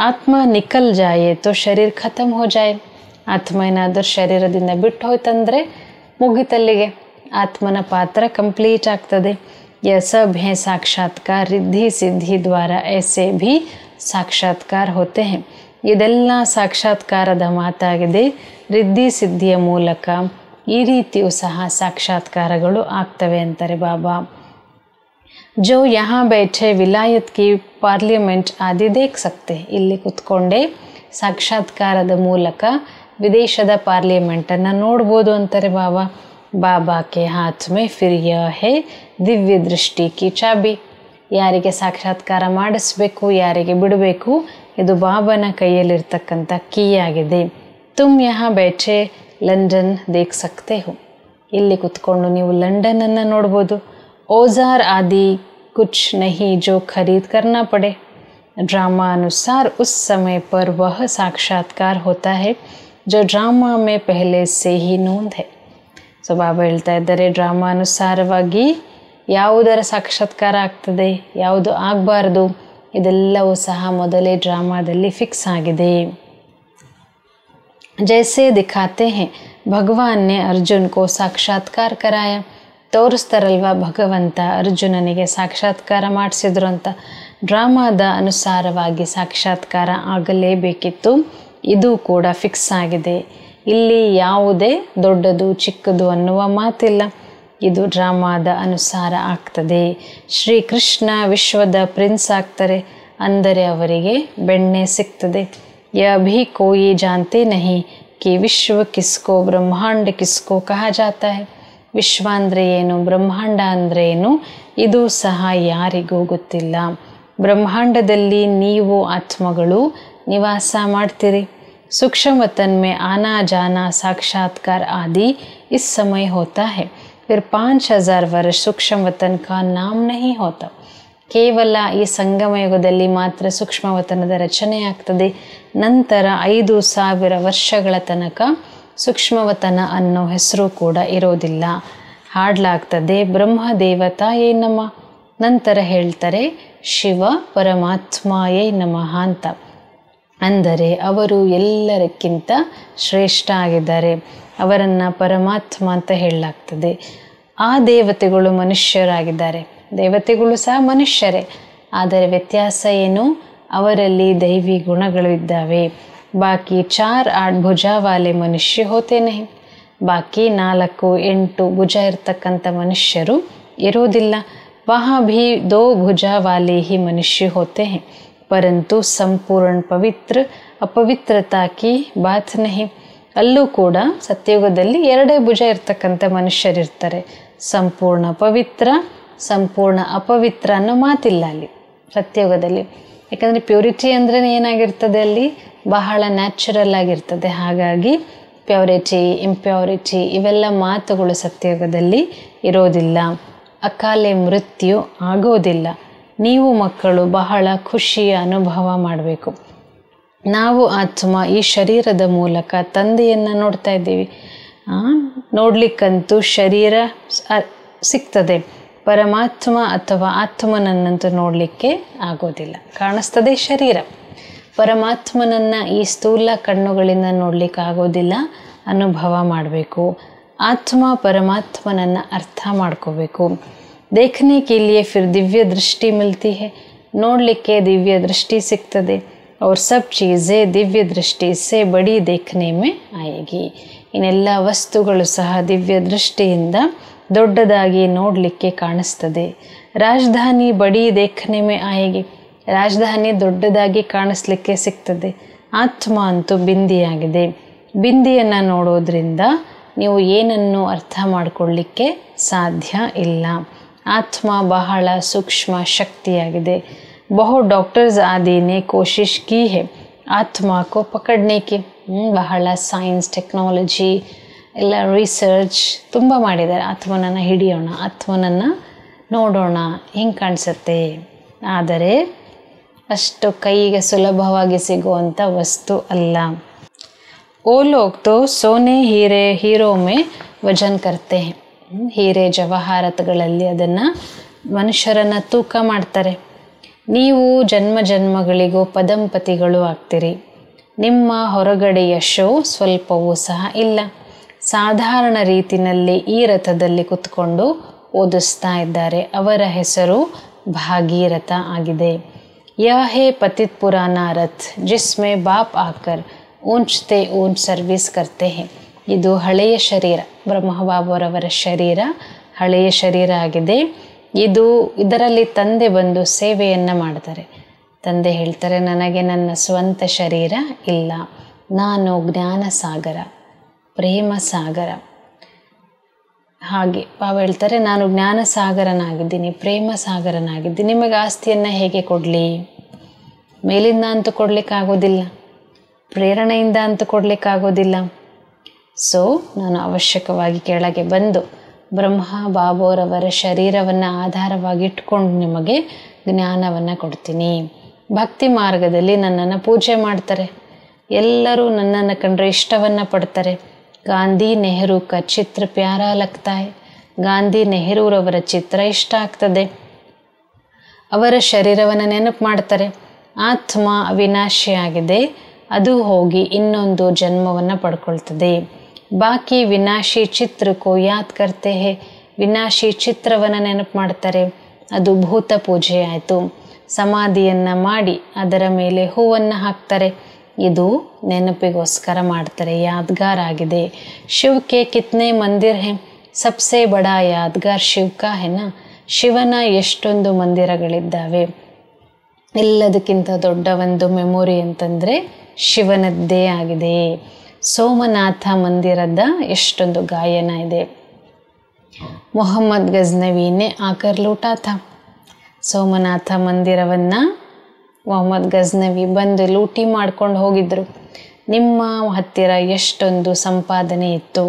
A: ಆತ್ಮ ನಿಕಲ್ ಜಾಯೆ ತೋ ಶರೀರ ಖತಮ್ ಹೋ ಜಾಯೆ. ಆತ್ಮ ಏನಾದರೂ ಶರೀರದಿಂದ ಬಿಟ್ಟು ಹೋಯ್ತಂದರೆ ಮುಗಿತಲ್ಲಿಗೆ, ಆತ್ಮನ ಪಾತ್ರ ಕಂಪ್ಲೀಟ್ ಆಗ್ತದೆ. ಯ ಸಬ್ ಹೇ ಸಾಕ್ಷಾತ್ಕಾರ ರಿದ್ಧಿ ಸಿದ್ಧಿ ದ್ವಾರ ಐಸೆ ಭಿ ಸಾಕ್ಷಾತ್ಕಾರ ಹೋತೆ ಹೇ. ಇದೆಲ್ಲ ಸಾಕ್ಷಾತ್ಕಾರದ ಮಾತಾಗಿದೆ. ರಿದ್ಧಿ ಸಿದ್ಧಿಯ ಮೂಲಕ ಈ ರೀತಿಯೂ ಸಹ ಸಾಕ್ಷಾತ್ಕಾರಗಳು ಆಗ್ತವೆ ಅಂತಾರೆ ಬಾಬಾ. ಜೋ ಯಹಾ ಬೈಠೆ ವಿಲಾಯತ್ ಕಿ ಪಾರ್ಲಿಮೆಂಟ್ ಆದಿ ದೇಖ್ ಸಕ್ತೆ. ಇಲ್ಲಿ ಕುತ್ಕೊಂಡೇ ಸಾಕ್ಷಾತ್ಕಾರದ ಮೂಲಕ ವಿದೇಶದ ಪಾರ್ಲಿಮೆಂಟನ್ನು ನೋಡ್ಬೋದು ಅಂತಾರೆ ಬಾಬಾ. ಬಾಬಾ ಕೆ ಹಾತ್ ಮೇ ಫಿರ್ ಯಹ ಹೇ ದಿವ್ಯ ದೃಷ್ಟಿ ಕಿ ಚಾಬಿ. ಯಾರಿಗೆ ಸಾಕ್ಷಾತ್ಕಾರ ಮಾಡಿಸ್ಬೇಕು, ಯಾರಿಗೆ ಬಿಡಬೇಕು, ಇದು ಬಾಬನ ಕೈಯಲ್ಲಿರ್ತಕ್ಕಂಥ ಕೀ ಆಗಿದೆ. ತುಮ್ ಯಹಾ ಬೈಠೆ ಲಂಡನ್ ದೇಖ್ ಸಕ್ತೆ ಹೋ. ಇಲ್ಲಿ ಕುತ್ಕೊಂಡು ನೀವು ಲಂಡನನ್ನು ನೋಡ್ಬೋದು. औजार आदि कुछ नहीं जो खरीद करना पड़े. ड्रामा अनुसार उस समय पर वह साक्षात्कार होता है जो ड्रामा में पहले से ही नोंद है. ಸೊ ಬಾಬಾ ಹೇಳ್ತಾ ಇದ್ದಾರೆ, ಡ್ರಾಮಾ ಅನುಸಾರವಾಗಿ ಯಾವುದರ ಸಾಕ್ಷಾತ್ಕಾರ ಆಗ್ತದೆ, ಯಾವುದು ಆಗಬಾರ್ದು, ಇದೆಲ್ಲವೂ ಸಹ ಮೊದಲೇ ಡ್ರಾಮಾದಲ್ಲಿ ಫಿಕ್ಸ್ ಆಗಿದೆ. ಜೈಸೆ ದಿಖಾತೆ ಹೇ ಭಗವಾನ್ ನೆ ಅರ್ಜುನ್ ಕೋ ಸಾಕ್ಷಾತ್ಕಾರ ಕರಾಯ. ತೋರಿಸ್ತಾರಲ್ವ ಭಗವಂತ ಅರ್ಜುನನಿಗೆ ಸಾಕ್ಷಾತ್ಕಾರ ಮಾಡಿಸಿದ್ರು ಅಂತ. ಡ್ರಾಮಾದ ಅನುಸಾರವಾಗಿ ಸಾಕ್ಷಾತ್ಕಾರ ಆಗಲೇಬೇಕಿತ್ತು. ಇದು ಕೂಡ ಫಿಕ್ಸ್ ಆಗಿದೆ. ಇಲ್ಲಿ ಯಾವುದೇ ದೊಡ್ಡದು ಚಿಕ್ಕದು ಅನ್ನುವ ಮಾತಿಲ್ಲ. ಇದು ಡ್ರಾಮಾದ ಅನುಸಾರ ಆಗ್ತದೆ. ಶ್ರೀಕೃಷ್ಣ ವಿಶ್ವದ ಪ್ರಿನ್ಸ್ ಆಗ್ತಾರೆ ಅಂದರೆ ಅವರಿಗೆ ಬೆಣ್ಣೆ ಸಿಗ್ತದೆ. ಯ ಭಿ ಕೋಯಿ ಜಾನ್ತೆ ನಹಿ ಕಿ ವಿಶ್ವ ಕಿಸ್ಕೋ ಬ್ರಹ್ಮಾಂಡ ಕಿಸ್ಕೋ ಕಹಾ ಜಾತಾ ಹೈ. ವಿಶ್ವ ಅಂದರೆ ಏನು, ಬ್ರಹ್ಮಾಂಡ ಅಂದರೆ ಏನು, ಇದು ಸಹ ಯಾರಿಗೂ ಗೊತ್ತಿಲ್ಲ. ಬ್ರಹ್ಮಾಂಡದಲ್ಲಿ ನೀವು ಆತ್ಮಗಳು ನಿವಾಸ ಮಾಡ್ತೀರಿ. सूक्ष्म वतन में आना जाना साक्षात्कार आदि इस समय होता है. फिर 5000 वर्ष सूक्ष्म वतन का नाम नहीं होता. ಕೇವಲ ಈ ಸಂಗಮ ಯುಗದಲ್ಲಿ ಮಾತ್ರ ಸೂಕ್ಷ್ಮವತನದ ರಚನೆ ಆಗ್ತದೆ. ನಂತರ 5000 ವರ್ಷಗಳ ತನಕ ಸೂಕ್ಷ್ಮವತನ ಅನ್ನೋ ಹೆಸರು ಕೂಡ ಇರೋದಿಲ್ಲ. ಹಾಡಲಾಗ್ತದೆ ಬ್ರಹ್ಮ ದೇವತಾಯೇ ನಮಃ. ನಂತರ ಹೇಳ್ತಾರೆ ಶಿವ ಪರಮಾತ್ಮಾಯೇ ನಮಃ ಅಂತ. ಅಂದರೆ ಅವರು ಎಲ್ಲರಕ್ಕಿಂತ ಶ್ರೇಷ್ಠ ಆಗಿದ್ದಾರೆ. ಅವರನ್ನು ಪರಮಾತ್ಮ ಅಂತ ಹೇಳಲಾಗ್ತದೆ. ಆ ದೇವತೆಗಳು ಮನುಷ್ಯರಾಗಿದ್ದಾರೆ. ದೇವತೆಗಳು ಸಹ ಮನುಷ್ಯರೇ, ಆದರೆ ವ್ಯತ್ಯಾಸ ಏನು, ಅವರಲ್ಲಿ ದೈವಿ ಗುಣಗಳು ಇದ್ದಾವೆ. ಬಾಕಿ 4-8 ಭುಜ ವಾಲೆ ಮನುಷ್ಯ ಹೋತೆ ನಹಿ. ಬಾಕಿ 4-8 ಭುಜ ಇರ್ತಕ್ಕಂಥ ಮನುಷ್ಯರು ಇರೋದಿಲ್ಲ. ವಹಾ ಭಿ 2 ಭುಜ ವಾಲೆ ಹಿ ಮನುಷ್ಯ ಹೋತೆ ಹೈ. ಪರಂತು ಸಂಪೂರ್ಣ ಪವಿತ್ರ ಅಪವಿತ್ರತಾ ಕಿ ಬಾತ್ ನಹಿ. ಅಲ್ಲೂ ಕೂಡ ಸತ್ಯಯುಗದಲ್ಲಿ 2 ಭುಜ ಇರ್ತಕ್ಕಂಥ ಮನುಷ್ಯರಿರ್ತಾರೆ. ಸಂಪೂರ್ಣ ಪವಿತ್ರ, ಸಂಪೂರ್ಣ ಅಪವಿತ್ರ ಅನ್ನೋ ಮಾತಿಲ್ಲ ಅಲ್ಲಿ ಸತ್ಯಯುಗದಲ್ಲಿ. ಯಾಕಂದರೆ ಪ್ಯೂರಿಟಿ ಅಂದ್ರೆ ಏನಾಗಿರ್ತದೆ, ಅಲ್ಲಿ ಬಹಳ ನ್ಯಾಚುರಲ್ ಆಗಿರ್ತದೆ. ಹಾಗಾಗಿ ಪ್ಯೂರಿಟಿ, ಇಂಪ್ಯೂರಿಟಿ ಇವೆಲ್ಲ ಮಾತುಗಳು ಸತ್ಯಯುಗದಲ್ಲಿ ಇರೋದಿಲ್ಲ. ಅಕಾಲೆ ಮೃತ್ಯು ಆಗೋದಿಲ್ಲ. ನೀವು ಮಕ್ಕಳು ಬಹಳ ಖುಷಿಯ ಅನುಭವ ಮಾಡಬೇಕು. ನಾವು ಆತ್ಮ ಈ ಶರೀರದ ಮೂಲಕ ತಂದೆಯನ್ನು ನೋಡ್ತಾ ಇದ್ದೀವಿ. ನೋಡ್ಲಿಕ್ಕಂತೂ ಶರೀರ ಸಿಗ್ತದೆ. ಪರಮಾತ್ಮ ಅಥವಾ ಆತ್ಮನನ್ನಂತೂ ನೋಡಲಿಕ್ಕೆ ಆಗೋದಿಲ್ಲ. ಕಾಣಿಸ್ತದೆ ಶರೀರ. ಪರಮಾತ್ಮನನ್ನು ಈ ಸ್ಥೂಲ ಕಣ್ಣುಗಳಿಂದ ನೋಡ್ಲಿಕ್ಕೆ ಆಗೋದಿಲ್ಲ. ಅನುಭವ ಮಾಡಬೇಕು. ಆತ್ಮ ಪರಮಾತ್ಮನನ್ನು ಅರ್ಥ ಮಾಡ್ಕೋಬೇಕು. देखने के लिए फिर दिव्य दृष्टि मिलती है. ನೋಡಲಿಕ್ಕೆ ದಿವ್ಯ ದೃಷ್ಟಿ ಸಿಗ್ತದೆ. और सब चीज़ें दिव्य दृष्टि से बड़ी देखने में आएगी. ಇನ್ನೆಲ್ಲ ವಸ್ತುಗಳು ಸಹ ದಿವ್ಯ ದೃಷ್ಟಿಯಿಂದ ದೊಡ್ಡದಾಗಿ ನೋಡಲಿಕ್ಕೆ ಕಾಣಿಸ್ತದೆ. ರಾಜಧಾನಿ ಬಡಿ ದೇಖನೆ ಮೇ ಆಯೇಗಿ. ರಾಜಧಾನಿ ದೊಡ್ಡದಾಗಿ ಕಾಣಿಸ್ಲಿಕ್ಕೆ ಸಿಗ್ತದೆ. ಆತ್ಮ ಅಂತೂ ಬಿಂದಿಯಾಗಿದೆ. ಬಿಂದಿಯನ್ನು ನೋಡೋದ್ರಿಂದ ನೀವು ಏನನ್ನು ಅರ್ಥ ಮಾಡಿಕೊಳ್ಳಲಿಕ್ಕೆ ಸಾಧ್ಯ ಇಲ್ಲ. ಆತ್ಮ ಬಹಳ ಸೂಕ್ಷ್ಮ ಶಕ್ತಿಯಾಗಿದೆ. ಬಹು ಡಾಕ್ಟರ್ಸ್ ಆದಿ ನೆ ಕೋಶಿಶ್ ಕಿ ಹೈ ಆತ್ಮ ಕೋ ಪಕಡ್ನೆ ಕಿ. ಬಹಳ ಸೈನ್ಸ್, ಟೆಕ್ನಾಲಜಿ ಎಲ್ಲ ರಿಸರ್ಚ್ ತುಂಬ ಮಾಡಿದ್ದಾರೆ. ಆತ್ಮನನ್ನು ಹಿಡಿಯೋಣ, ಆತ್ಮನನ್ನು ನೋಡೋಣ ಹಿಂಗೆ ಕಾಣಿಸುತ್ತೆ. ಆದರೆ ಅಷ್ಟು ಕೈಗೆ ಸುಲಭವಾಗಿ ಸಿಗುವಂಥ ವಸ್ತು ಅಲ್ಲ. ಓ ಲೋಗ್ ತೋ ಸೋನೆ ಹೀರೆ ಹೀರೋ ಮೇ ವಜನ್ ಕರ್ತೆ ಹೈ. ಹೀರೆ ಜವಾಹರತ್ಗಳಲ್ಲಿ ಅದನ್ನು ಮನುಷ್ಯರನ್ನು ತೂಕ ಮಾಡ್ತಾರೆ. ನೀವು ಜನ್ಮ ಜನ್ಮಗಳಿಗೂ ಪದಂಪತಿಗಳು ಆಗ್ತೀರಿ. ನಿಮ್ಮ ಹೊರಗಡೆ ಯಶೋ ಸ್ವಲ್ಪವೂ ಸಹ ಇಲ್ಲ. ಸಾಧಾರಣ ರೀತಿಯಲ್ಲಿ ಈ ರಥದಲ್ಲಿ ಕುತ್ಕೊಂಡು ಓದಿಸ್ತಾ ಇದ್ದಾರೆ. ಅವರ ಹೆಸರು ಭಾಗೀರಥ ಆಗಿದೆ. ಯಹ ಹೇ ಪತಿತ್ ಪುರಾನಾ ರಥ್ ಜಿಸ್ಮೆ ಬಾಪ್ ಆಕರ್ ಊಂಚ್ತೆ ಊಂಚ್ ಸರ್ವಿಸ್ ಕರ್ತೆ ಹೇ. ಇದು ಹಳೆಯ ಶರೀರ, ಬ್ರಹ್ಮಬಾಬುರವರ ಶರೀರ ಹಳೆಯ ಶರೀರ ಆಗಿದೆ. ಇದರಲ್ಲಿ ತಂದೆ ಬಂದು ಸೇವೆಯನ್ನು ಮಾಡ್ತಾರೆ. ತಂದೆ ಹೇಳ್ತಾರೆ, ನನಗೆ ನನ್ನ ಸ್ವಂತ ಶರೀರ ಇಲ್ಲ, ನಾನು ಜ್ಞಾನ ಸಾಗರ, ಪ್ರೇಮ ಸಾಗರ. ಹಾಗೆ ಬಾಬಾ ಹೇಳ್ತಾರೆ, ನಾನು ಜ್ಞಾನ ಸಾಗರನಾಗಿದ್ದೀನಿ, ಪ್ರೇಮ ಸಾಗರನಾಗಿದ್ದೀನಿ. ನಿಮಗೆ ಆಸ್ತಿಯನ್ನು ಹೇಗೆ ಕೊಡಲಿ? ಮೇಲಿಂದ ಅಂತೂ ಕೊಡಲಿಕ್ಕಾಗೋದಿಲ್ಲ, ಪ್ರೇರಣೆಯಿಂದ ಅಂತೂ ಕೊಡಲಿಕ್ಕಾಗೋದಿಲ್ಲ. ಸೊ ನಾನು ಅವಶ್ಯಕವಾಗಿ ಕೆಳಗೆ ಬಂದು ಬ್ರಹ್ಮ ಬಾಬೋರವರ ಶರೀರವನ್ನು ಆಧಾರವಾಗಿ ಇಟ್ಕೊಂಡು ನಿಮಗೆ ಜ್ಞಾನವನ್ನು ಕೊಡ್ತೀನಿ. ಭಕ್ತಿ ಮಾರ್ಗದಲ್ಲಿ ನನ್ನನ್ನು ಪೂಜೆ ಮಾಡ್ತಾರೆ. ಎಲ್ಲರೂ ನನ್ನನ್ನು ಕಂಡ್ರೆ ಇಷ್ಟವನ್ನು ಪಡ್ತಾರೆ. ಗಾಂಧಿ ನೆಹರು ಕ ಚಿತ್ರ ಪ್ಯಾರ ಲಗ್ತಾ ಹೈ. ಗಾಂಧಿ ನೆಹರೂರವರ ಚಿತ್ರ ಇಷ್ಟ ಆಗ್ತದೆ. ಅವರ ಶರೀರವನ್ನು ನೆನಪು ಮಾಡ್ತಾರೆ. ಆತ್ಮ ಅವಿನಾಶಿಯಾಗಿದೆ, ಅದು ಹೋಗಿ ಇನ್ನೊಂದು ಜನ್ಮವನ್ನು ಪಡ್ಕೊಳ್ತದೆ. ಬಾಕಿ ವಿನಾಶಿ ಚಿತ್ರಕ್ಕೂ ಯಾದ್ ಕರ್ತೆ ಹೇ. ವಿನಾಶಿ ಚಿತ್ರವನ್ನು ನೆನಪು ಮಾಡ್ತಾರೆ. ಅದು ಭೂತ ಪೂಜೆ ಆಯಿತು. ಸಮಾಧಿಯನ್ನು ಮಾಡಿ ಅದರ ಮೇಲೆ ಹೂವನ್ನು ಹಾಕ್ತಾರೆ. ಇದು ನೆನಪಿಗೋಸ್ಕರ ಮಾಡ್ತಾರೆ, ಯಾದ್ಗಾರ್ ಆಗಿದೆ. ಶಿವಕ್ಕೆ ಕಿತ್ನೆ ಮಂದಿರ್ ಹೇ. ಸಬ್ಸೆ ಬಡಾ ಯಾದ್ಗಾರ್ ಶಿವಕ ಹೇನಾ. ಶಿವನ ಎಷ್ಟೊಂದು ಮಂದಿರಗಳಿದ್ದಾವೆ. ಎಲ್ಲದಕ್ಕಿಂತ ದೊಡ್ಡ ಒಂದು ಮೆಮೊರಿ ಅಂತಂದರೆ ಶಿವನದ್ದೇ ಆಗಿದೆ. ಸೋಮನಾಥ ಮಂದಿರದ ಎಷ್ಟೊಂದು ಗಾಯನ ಇದೆ. ಮೊಹಮ್ಮದ್ ಗಜ್ನವಿನೇ ಆಕರ್ ಲೂಟಾ ಥಾ. ಸೋಮನಾಥ ಮಂದಿರವನ್ನು ಮೊಹಮ್ಮದ್ ಗಜ್ನವಿ ಬಂದು ಲೂಟಿ ಮಾಡ್ಕೊಂಡು ಹೋಗಿದ್ದರು. ನಿಮ್ಮ ಹತ್ತಿರ ಎಷ್ಟೊಂದು ಸಂಪಾದನೆ ಇತ್ತು.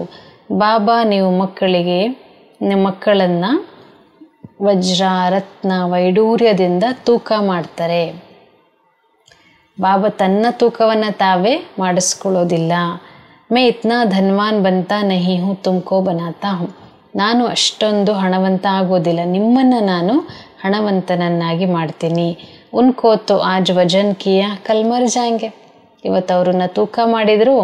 A: ಬಾಬಾ ನೀವು ಮಕ್ಕಳನ್ನು ವಜ್ರ ರತ್ನ ವೈಡೂರ್ಯದಿಂದ ತೂಕ ಮಾಡ್ತಾರೆ. ಬಾಬಾ ತನ್ನ ತೂಕವನ್ನು ತಾವೇ ಮಾಡಿಸ್ಕೊಳ್ಳೋದಿಲ್ಲ. ಮೇ ಇತ್ನಾ ಧನ್ವಾನ್ ಬಂತಾ ನಹಿ ಹೂँ ತುಮಕೋ ಬನಾತಾ ಹೂँ. ನಾನು ಅಷ್ಟೊಂದು ಹಣವಂತ ಆಗೋದಿಲ್ಲ, ನಿಮ್ಮನ್ನು ನಾನು ಹಣವಂತನನ್ನಾಗಿ ಮಾಡ್ತೀನಿ. ಉನ್ಕೋ ತೋ ಆಜ್ ವಜನ್ ಕಿಯಾ ಕಲ್ ಮರ್ ಜಾಯಂಗೆ. ಇವತ್ತು ಅವ್ರನ್ನ ತೂಕ ಮಾಡಿದರು,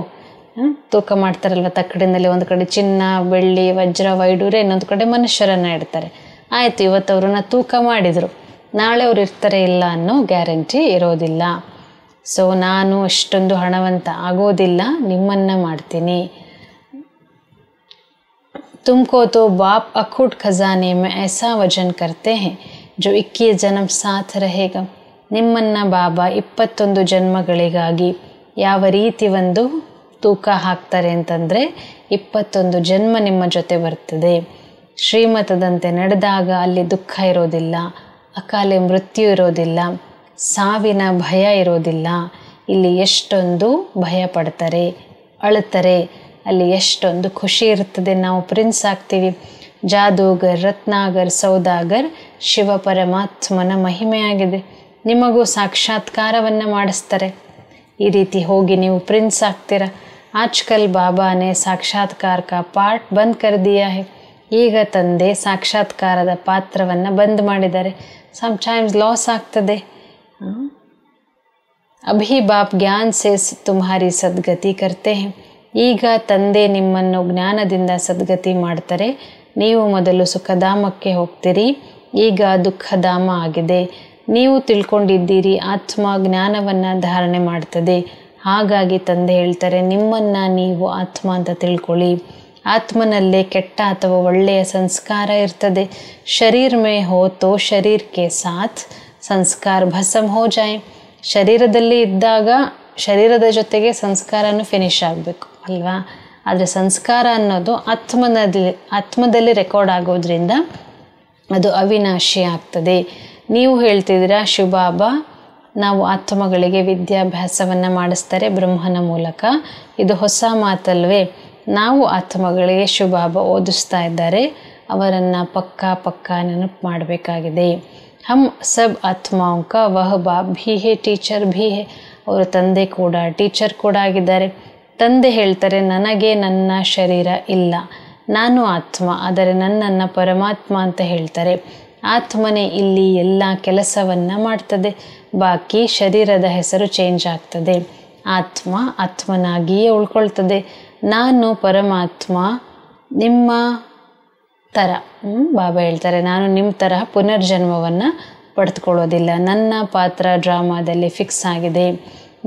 A: ತೂಕ ಮಾಡ್ತಾರಲ್ವ ತಕ್ಕಡಿನಲ್ಲಿ, ಒಂದು ಕಡೆ ಚಿನ್ನ ಬೆಳ್ಳಿ ವಜ್ರ ವೈಡೂರ್ಯ, ಇನ್ನೊಂದು ಕಡೆ ಮನುಷ್ಯರನ್ನು ಇಡ್ತಾರೆ. ಆಯಿತು, ಇವತ್ತು ಅವ್ರನ್ನ ತೂಕ ಮಾಡಿದರು, ನಾಳೆ ಅವ್ರು ಇರ್ತಾರೆ ಇಲ್ಲ ಅನ್ನೋ ಗ್ಯಾರಂಟಿ ಇರೋದಿಲ್ಲ. ಸೊ ನಾನು ಅಷ್ಟೊಂದು ಹಣವಂತ ಆಗೋದಿಲ್ಲ, ನಿಮ್ಮನ್ನು ಮಾಡ್ತೀನಿ. ತುಮಕೋ ತೋ ಬಾಪ್ ಅಖೂಟ್ ಖಜಾನೆ ಮೇ ಐಸಾ ವಜನ್ ಕರ್ತೆ ಹೇ ಜೋ 21 ಜನ್ಮ ಸಾಥ್ ರಹೇಗ. ನಿಮ್ಮನ್ನು ಬಾಬಾ 21 ಜನ್ಮಗಳಿಗಾಗಿ ಯಾವ ರೀತಿ ಒಂದು ತೂಕ ಹಾಕ್ತಾರೆ ಅಂತಂದರೆ 21 ಜನ್ಮ ನಿಮ್ಮ ಜೊತೆ ಬರ್ತದೆ. ಶ್ರೀಮತದಂತೆ ನಡೆದಾಗ ಅಲ್ಲಿ ದುಃಖ ಇರೋದಿಲ್ಲ, ಅಕಾಲೆ ಮೃತ್ಯು ಇರೋದಿಲ್ಲ, ಸಾವಿನ ಭಯ ಇರೋದಿಲ್ಲ. ಇಲ್ಲಿ ಎಷ್ಟೊಂದು ಭಯ ಪಡ್ತಾರೆ, ಅಳುತ್ತಾರೆ, ಅಲ್ಲಿ ಎಷ್ಟೊಂದು ಖುಷಿ ಇರ್ತದೆ. ನಾವು ಪ್ರಿನ್ಸ್ ಆಗ್ತೀವಿ. ಜಾದೂಗರ್, ರತ್ನಾಗರ್, ಸೌದಾಗರ್ ಶಿವ ಪರಮಾತ್ಮನ ಮಹಿಮೆಯಾಗಿದೆ. ನಿಮಗೂ ಸಾಕ್ಷಾತ್ಕಾರವನ್ನು ಮಾಡಿಸ್ತಾರೆ. ಈ ರೀತಿ ಹೋಗಿ ನೀವು ಪ್ರಿನ್ಸ್ ಆಗ್ತೀರ. ಆಜ್ಕಲ್ ಬಾಬಾನೇ ಸಾಕ್ಷಾತ್ಕಾರ ಕಾ ಪಾಠ ಬಂದ್ ಕರ್ ದಿಯಾ ಹೈ. ಈಗ ತಂದೆ ಸಾಕ್ಷಾತ್ಕಾರದ ಪಾತ್ರವನ್ನು ಬಂದ್ ಮಾಡಿದ್ದಾರೆ. ಸಮ್ಟೈಮ್ಸ್ ಲಾಸ್ ಆಗ್ತದೆ. ಅಭಿ ಬಾಪ್ ಜ್ಞಾನ್ ಸೇ ತುಮ್ಹಾರಿ ಸದ್ಗತಿ ಕರ್ತೆ ಹೈ. ಈಗ ತಂದೆ ನಿಮ್ಮನ್ನು ಜ್ಞಾನದಿಂದ ಸದ್ಗತಿ ಮಾಡ್ತಾರೆ. ನೀವು ಮೊದಲು ಸುಖಧಾಮಕ್ಕೆ ಹೋಗ್ತೀರಿ, ಈಗ ದುಃಖಧಾಮ ಆಗಿದೆ. ನೀವು ತಿಳ್ಕೊಂಡಿದ್ದೀರಿ ಆತ್ಮ ಜ್ಞಾನವನ್ನು ಧಾರಣೆ ಮಾಡ್ತದೆ. ಹಾಗಾಗಿ ತಂದೆ ಹೇಳ್ತಾರೆ, ನಿಮ್ಮನ್ನು ನೀವು ಆತ್ಮ ಅಂತ ತಿಳ್ಕೊಳ್ಳಿ. ಆತ್ಮನಲ್ಲೇ ಕೆಟ್ಟ ಅಥವಾ ಒಳ್ಳೆಯ ಸಂಸ್ಕಾರ ಇರ್ತದೆ. ಶರೀರ ಮೇ ಹೋ ತೋ ಶರೀರ ಕೆ ಸಾಥ್ ಸಂಸ್ಕಾರ ಭಸಮ್ ಹೋ ಜಾಯ್. ಶರೀರದಲ್ಲಿ ಇದ್ದಾಗ ಶರೀರದ ಜೊತೆಗೆ ಸಂಸ್ಕಾರನೂ ಫಿನಿಶ್ ಆಗಬೇಕು ಅಲ್ವಾ. ಆದರೆ ಸಂಸ್ಕಾರ ಅನ್ನೋದು ಆತ್ಮದಲ್ಲಿ ರೆಕಾರ್ಡ್ ಆಗೋದ್ರಿಂದ ಅದು ಅವಿನಾಶಿ ಆಗ್ತದೆ. ನೀವು ಹೇಳ್ತಿದ್ದೀರಾ ಶಿವಬಾಬಾ ನಾವು ಆತ್ಮಗಳಿಗೆ ವಿದ್ಯಾಭ್ಯಾಸವನ್ನು ಮಾಡಿಸ್ತಾರೆ ಬ್ರಹ್ಮನ ಮೂಲಕ. ಇದು ಹೊಸ ಮಾತಲ್ವೇ. ನಾವು ಆತ್ಮಗಳಿಗೆ ಶಿವಬಾಬಾ ಓದಿಸ್ತಾ ಇದ್ದಾರೆ. ಅವರನ್ನು ಪಕ್ಕಾ ನೆನಪು ಮಾಡಬೇಕಾಗಿದೆ. ಹಮ್ ಸಬ್ ಆತ್ಮಾओं का वह बाप भी है ಟೀಚರ್ भी है. ಅವರು ತಂದೆ ಕೂಡ ಟೀಚರ್ ಕೂಡ ಆಗಿದ್ದಾರೆ. ತಂದೆ ಹೇಳ್ತಾರೆ, ನನಗೆ ನನ್ನ ಶರೀರ ಇಲ್ಲ, ನಾನು ಆತ್ಮ, ಆದರೆ ನನ್ನನ್ನು ಪರಮಾತ್ಮ ಅಂತ ಹೇಳ್ತಾರೆ. ಆತ್ಮನೇ ಇಲ್ಲಿ ಎಲ್ಲ ಕೆಲಸವನ್ನು ಮಾಡ್ತದೆ, ಬಾಕಿ ಶರೀರದ ಹೆಸರು ಚೇಂಜ್ ಆಗ್ತದೆ. ಆತ್ಮ ಆತ್ಮನಾಗಿಯೇ ಉಳ್ಕೊಳ್ತದೆ. ನಾನು ಪರಮಾತ್ಮ ನಿಮ್ಮ ಥರ, ಬಾಬಾ ಹೇಳ್ತಾರೆ, ನಾನು ನಿಮ್ಮ ತರಹ ಪುನರ್ಜನ್ಮವನ್ನು ಪಡೆದುಕೊಳ್ಳೋದಿಲ್ಲ. ನನ್ನ ಪಾತ್ರ ಡ್ರಾಮಾದಲ್ಲಿ ಫಿಕ್ಸ್ ಆಗಿದೆ.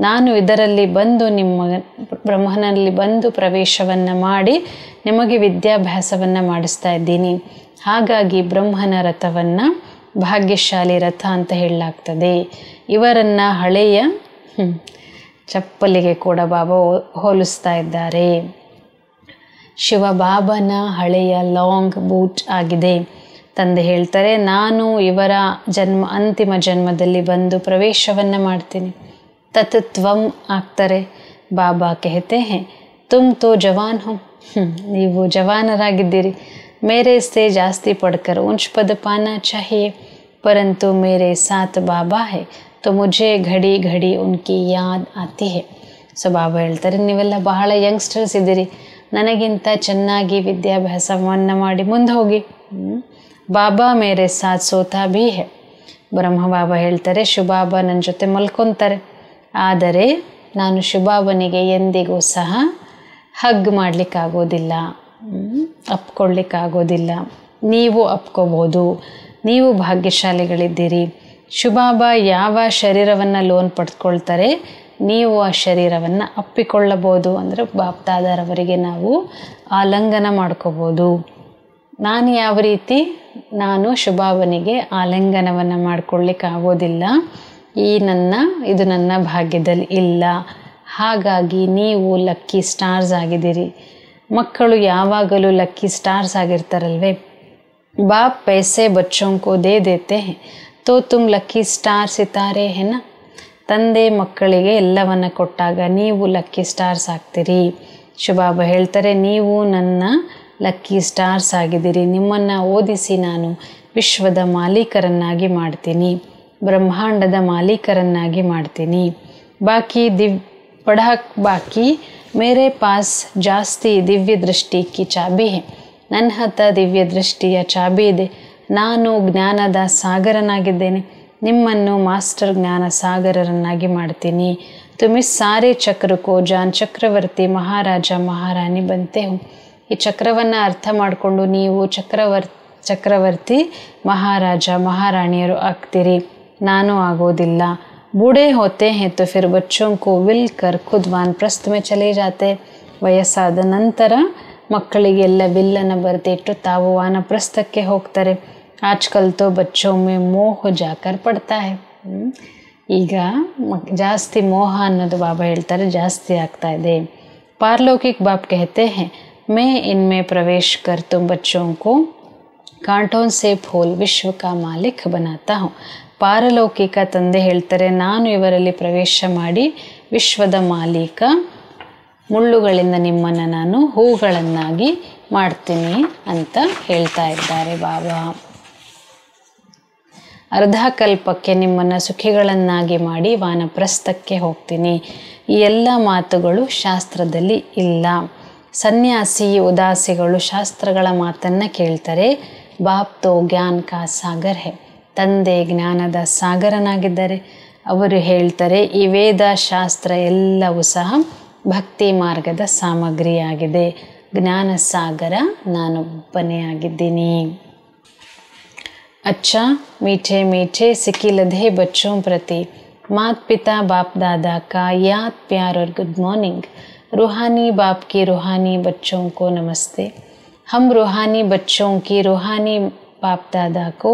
A: ನಾನು ಇದರಲ್ಲಿ ಬಂದು ನಿಮ್ಮ ಬ್ರಹ್ಮನಲ್ಲಿ ಬಂದು ಪ್ರವೇಶವನ್ನು ಮಾಡಿ ನಿಮಗೆ ವಿದ್ಯಾಭ್ಯಾಸವನ್ನು ಮಾಡಿಸ್ತಾ ಇದ್ದೀನಿ. ಹಾಗಾಗಿ ಬ್ರಹ್ಮನ ರಥವನ್ನು ಭಾಗ್ಯಶಾಲಿ ರಥ ಅಂತ ಹೇಳಲಾಗ್ತದೆ. ಇವರನ್ನು ಹಳೆಯ ಚಪ್ಪಲಿಗೆ ಕೂಡ ಬಾಬಾ ಹೋಲಿಸ್ತಾ ಇದ್ದಾರೆ. ಶಿವಬಾಬನ ಹಳೆಯ ಲಾಂಗ್ ಬೂಟ್ ಆಗಿದೆ. ತಂದೆ ಹೇಳ್ತಾರೆ, ನಾನು ಇವರ ಅಂತಿಮ ಜನ್ಮದಲ್ಲಿ ಬಂದು ಪ್ರವೇಶವನ್ನು ಮಾಡ್ತೀನಿ. ತತ್ವಂ ಆಗ್ತಾರೆ. ಬಾಬಾ ಕಹತೆ ಹೇ, ತುಮ್ ತೋ ಜವಾನ್ ಹೋ, ನೀವು ಜವಾನರಾಗಿದ್ದೀರಿ. ಮೇರೆ ಸೆ ಜಾಸ್ತಿ ಪಡ್ಕರ್ ಉಂಚ್ ಪದ ಪಾನಾ ಚಾಹಿಯೇ, ಪರಂತು ಮೇರೆ ಸಾತ್ ಬಾಬಾ ಹೇ ತೋ ಮುझे ಘಡಿ ಘಡಿ ಉನ್ಕಿ ಯಾದ್ ಆತಿ ಹೇ. ಸೊ ಬಾಬಾ ಹೇಳ್ತಾರೆ, ನೀವೆಲ್ಲ ಬಹಳ ಯಂಗ್ಸ್ಟರ್ಸ್ ಇದ್ದೀರಿ, ನನಗಿಂತ ಚೆನ್ನಾಗಿ ವಿದ್ಯಾಭ್ಯಾಸವನ್ನು ಮಾಡಿ ಮುಂದೆ ಹೋಗಿ. ಬಾಬಾ ಮೇರೆ ಸಾತ್ ಸೋತಾ ಭೀ ಹೇ. ಬ್ರಹ್ಮ ಬಾಬಾ ಹೇಳ್ತಾರೆ, ಶಿವಬಾಬಾ ನನ್ನ ಜೊತೆ ಮಲ್ಕೊತಾರೆ, ಆದರೆ ನಾನು ಶಿವಬಾಬನಿಗೆ ಎಂದಿಗೂ ಸಹ ಹಗ್ ಮಾಡಲಿಕ್ಕಾಗೋದಿಲ್ಲ, ಅಪ್ಕೊಳ್ಳಿಕ್ಕಾಗೋದಿಲ್ಲ. ನೀವು ಅಪ್ಕೋಬೋದು, ನೀವು ಭಾಗ್ಯಶಾಲಿಗಳಿದ್ದೀರಿ. ಶಿವಬಾಬಾ ಯಾವ ಶರೀರವನ್ನು ಲೋನ್ ಪಡೆದುಕೊಳ್ತಾರೆ, ನೀವು ಆ ಶರೀರವನ್ನು ಅಪ್ಪಿಕೊಳ್ಳಬಹುದು. ಅಂದರೆ ಬಾಪ್ದಾದರವರಿಗೆ ನಾವು ಆಲಿಂಗನ ಮಾಡ್ಕೋಬೋದು. ನಾನು ಯಾವ ರೀತಿ, ನಾನು ಶಿವಬಾಬನಿಗೆ ಆಲಿಂಗನವನ್ನು ಮಾಡ್ಕೊಳ್ಳಿಕ್ಕಾಗೋದಿಲ್ಲ. ಇದು ನನ್ನ ಭಾಗ್ಯದಲ್ಲಿ ಇಲ್ಲ. ಹಾಗಾಗಿ ನೀವು ಲಕ್ಕಿ ಸ್ಟಾರ್ಸ್ ಆಗಿದ್ದೀರಿ. ಮಕ್ಕಳು ಯಾವಾಗಲೂ lucky stars ಆಗಿರ್ತಾರಲ್ವೇ. Baap paise ಬಚ್ಚೋಂ co they ದೇತೆ ಹೇ ತೋ ತುಮ್ ಲಕ್ಕಿ ಸ್ಟಾರ್ ಸಿತಾರೆ ಹೇನ. ತಂದೆ ಮಕ್ಕಳಿಗೆ ಎಲ್ಲವನ್ನು ಕೊಟ್ಟಾಗ ನೀವು ಲಕ್ಕಿ ಸ್ಟಾರ್ಸ್ ಆಗ್ತೀರಿ. ಶಿವಬಾಬಾ ಹೇಳ್ತಾರೆ, ನೀವು ನನ್ನ ಲಕ್ಕಿ ಸ್ಟಾರ್ಸ್ ಆಗಿದ್ದೀರಿ. ನಿಮ್ಮನ್ನು ಓದಿಸಿ ನಾನು ವಿಶ್ವದ ಮಾಲೀಕರನ್ನಾಗಿ ಮಾಡ್ತೀನಿ, ಬ್ರಹ್ಮಾಂಡದ ಮಾಲೀಕರನ್ನಾಗಿ ಮಾಡ್ತೀನಿ. ಬಾಕಿ ಬಾಕಿ ಮೇರೆ ಪಾಸ್ ಜಾಸ್ತಿ ದಿವ್ಯ ದೃಷ್ಟಿ ಕಿ ಚಾಬಿ ಹೇ. ನನ್ನ ಹತ್ರ ದಿವ್ಯ ದೃಷ್ಟಿಯ ಚಾಬಿ ಇದೆ. ನಾನು ಜ್ಞಾನದ ಸಾಗರನಾಗಿದ್ದೇನೆ. ನಿಮ್ಮನ್ನು ಮಾಸ್ಟರ್ ಜ್ಞಾನ ಸಾಗರರನ್ನಾಗಿ ಮಾಡ್ತೀನಿ. ತುಮಿ ಸಾರೆ ಚಕ್ರಕ್ಕೋ ಜಾನ್ ಚಕ್ರವರ್ತಿ ಮಹಾರಾಜ ಮಹಾರಾಣಿ ಬಂತೆ ಹೋ. ಈ ಚಕ್ರವನ್ನು ಅರ್ಥ ಮಾಡಿಕೊಂಡು ನೀವು ಚಕ್ರವರ್ತಿ ಮಹಾರಾಜ ಮಹಾರಾಣಿಯರು ಆಗ್ತೀರಿ. ನಾನು ಆಗೋದಿಲ್ಲ. ಬೂಢೆ ಹೋತೆ ಹೇ ತೋ ಫಿರ್ ಬಚ್ಚೋಂ ಕೋ ವಿಲ್ ಕರ್ ಖುದ್ ವಾನಪ್ರಸ್ಥ ಮೇ ಚಲೇ ಜಾತೆ. ವಯಸ್ಸಾದ ನಂತರ ಮಕ್ಕಳಿಗೆಲ್ಲ ವಿಲ್ಲನ್ನು ಬರೆದಿಟ್ಟು ತಾವು ವಾನಪ್ರಸ್ಥಕ್ಕೆ ಹೋಗ್ತಾರೆ. ಆಜ್ಕಲ್ ತೋ ಬಚ್ಚೋಂ ಮೇ ಮೋಹ ಜಾಕರ್ ಪಡ್ತಾ ಹೇ. ಈಗ ಜಾಸ್ತಿ ಮೋಹ ಅನ್ನೋದು ಬಾಬಾ ಹೇಳ್ತಾರೆ ಜಾಸ್ತಿ ಆಗ್ತಾ ಇದೆ. ಪಾರಲೌಕಿಕ್ ಬಾಪ್ ಕಹತೆ ಹೇ, ಮೇ ಇನ್ಮೇ ಪ್ರವೇಶ್ ಕರ್ ತುಮ್ ಬಚ್ಚೋಂ ಕೋ ಕಾಂಟೋನ್ ಸೆ ಫೂಲ್ ವಿಶ್ವ ಕಾ ಮಾಲಿಕ್ ಬನಾತಾ ಹೂಂ. ಪಾರಲೌಕಿಕ ತಂದೆ ಹೇಳ್ತಾರೆ, ನಾನು ಇವರಲ್ಲಿ ಪ್ರವೇಶ ಮಾಡಿ ವಿಶ್ವದ ಮಾಲೀಕ, ಮುಳ್ಳುಗಳಿಂದ ನಿಮ್ಮನ್ನು ನಾನು ಹೂಗಳನ್ನಾಗಿ ಮಾಡ್ತೀನಿ ಅಂತ ಹೇಳ್ತಾ ಇದ್ದಾರೆ ಬಾಬಾ. ಅರ್ಧಕಲ್ಪಕ್ಕೆ ನಿಮ್ಮನ್ನು ಸುಖಿಗಳನ್ನಾಗಿ ಮಾಡಿ ವಾನಪ್ರಸ್ಥಕ್ಕೆ ಹೋಗ್ತೀನಿ. ಈ ಎಲ್ಲ ಮಾತುಗಳು ಶಾಸ್ತ್ರದಲ್ಲಿ ಇಲ್ಲ. ಸನ್ಯಾಸಿ ಉದಾಸಿಗಳು ಶಾಸ್ತ್ರಗಳ ಮಾತನ್ನು ಕೇಳ್ತಾರೆ. ಬಾಪ್ ತೋ ಜ್ಞಾನ ಕಾ ಸಾಗರ್ ಹೇ. ತಂದೆ ಜ್ಞಾನದ ಸಾಗರನಾಗಿದ್ದಾರೆ. ಅವರು ಹೇಳ್ತಾರೆ, ಈ ವೇದ ಶಾಸ್ತ್ರ ಎಲ್ಲವೂ ಸಹ ಭಕ್ತಿ ಮಾರ್ಗದ ಸಾಮಗ್ರಿಯಾಗಿದೆ. ಜ್ಞಾನ ಸಾಗರ ನಾನೊಬ್ಬನೇ ಆಗಿದ್ದೀನಿ. अच्छा मीठे मीठे सिकिलधे बच्चों प्रति मात पिता बाप दादा का याद प्यार और गुड मॉर्निंग. रूहानी बाप की रूहानी बच्चों को नमस्ते. हम रूहानी बच्चों की रूहानी बाप दादा को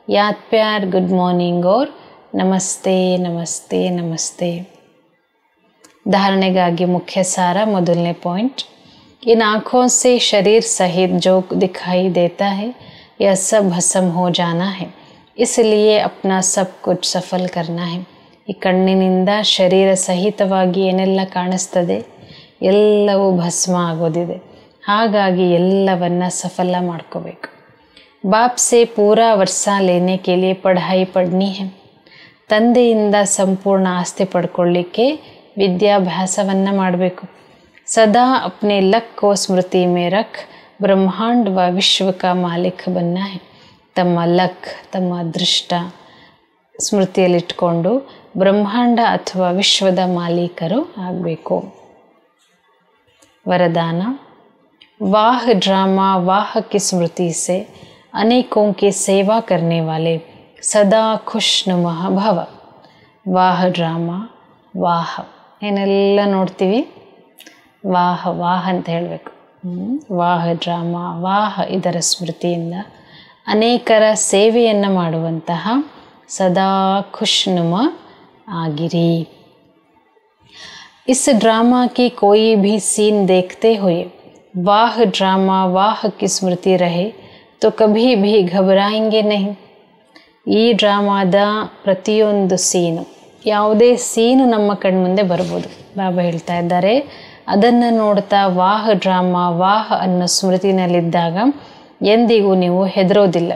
A: याद प्यार गुड मॉर्निंग और नमस्ते नमस्ते नमस्ते. धारणेಗಾಗಿ मुख्य सारा ಮೊದಲನೇ ಪಾಯಿಂಟ್. इन आँखों से शरीर सहित जो दिखाई देता है यह सब भस्म हो जाना है, इसलिए अपना सब कुछ सफल करना है. ಈ ಕಣ್ಣಿನಿಂದ ಶರೀರ ಸಹಿತವಾಗಿ ಏನೆಲ್ಲ ಕಾಣಿಸ್ತದೆ ಎಲ್ಲವೂ ಭಸ್ಮ ಆಗೋದಿದೆ. ಹಾಗಾಗಿ ಎಲ್ಲವನ್ನ ಸಫಲ ಮಾಡ್ಕೋಬೇಕು. बाप से पूरा वर्षा लेने के लिए पढ़ाई पढ़नी है. ತಂದೆಯಿಂದ ಸಂಪೂರ್ಣ ಆಸ್ತಿ ಪಡ್ಕೊಳ್ಳಿಕ್ಕೆ ವಿದ್ಯಾಭ್ಯಾಸವನ್ನು ಮಾಡಬೇಕು. सदा अपने लक को स्मृति में रख ब्रह्मांड व विश्व का मालिक बनना है. ತಮ್ಮ ಲಕ್, ತಮ್ಮ ಅದೃಷ್ಟ ಸ್ಮೃತಿಯಲ್ಲಿಟ್ಕೊಂಡು ಬ್ರಹ್ಮಾಂಡ ಅಥವಾ ವಿಶ್ವದ ಮಾಲೀಕರು ಆಗಬೇಕು. वरदान. वाह ड्रामा वाह की स्मृति से अनेकों की सेवा करने वाले सदा खुशनुमा भव. वाह ड्रामा वाह ಏನೆಲ್ಲ ನೋಡ್ತೀವಿ, ವಾಹ ವಾಹ ಅಂತ ಹೇಳಬೇಕು. ವಾಹ ಡ್ರಾಮಾ ವಾಹ ಇದರ ಸ್ಮೃತಿಯಿಂದ ಅನೇಕರ ಸೇವೆಯನ್ನು ಮಾಡುವಂತಹ ಸದಾ ಖುಷ್ನುಮ ಆಗಿರಿ. इस ड्रामा की कोई भी सीन देखते हुए वाह ड्रामा वाह की स्मृति रहे तो कभी भी घबराएंगे नहीं. ಈ ಡ್ರಾಮಾದ ಪ್ರತಿಯೊಂದು ಸೀನು, ಯಾವುದೇ ಸೀನು ನಮ್ಮ ಕಣ್ಮುಂದೆ ಬರ್ಬೋದು. ಬಾಬಾ ಹೇಳ್ತಾ ಇದ್ದಾರೆ, ಅದನ್ನು ನೋಡ್ತಾ ವಾಹ ಡ್ರಾಮಾ ವಾಹ ಅನ್ನೋ ಸ್ಮೃತಿನಲ್ಲಿದ್ದಾಗ ಎಂದಿಗೂ ನೀವು ಹೆದರೋದಿಲ್ಲ.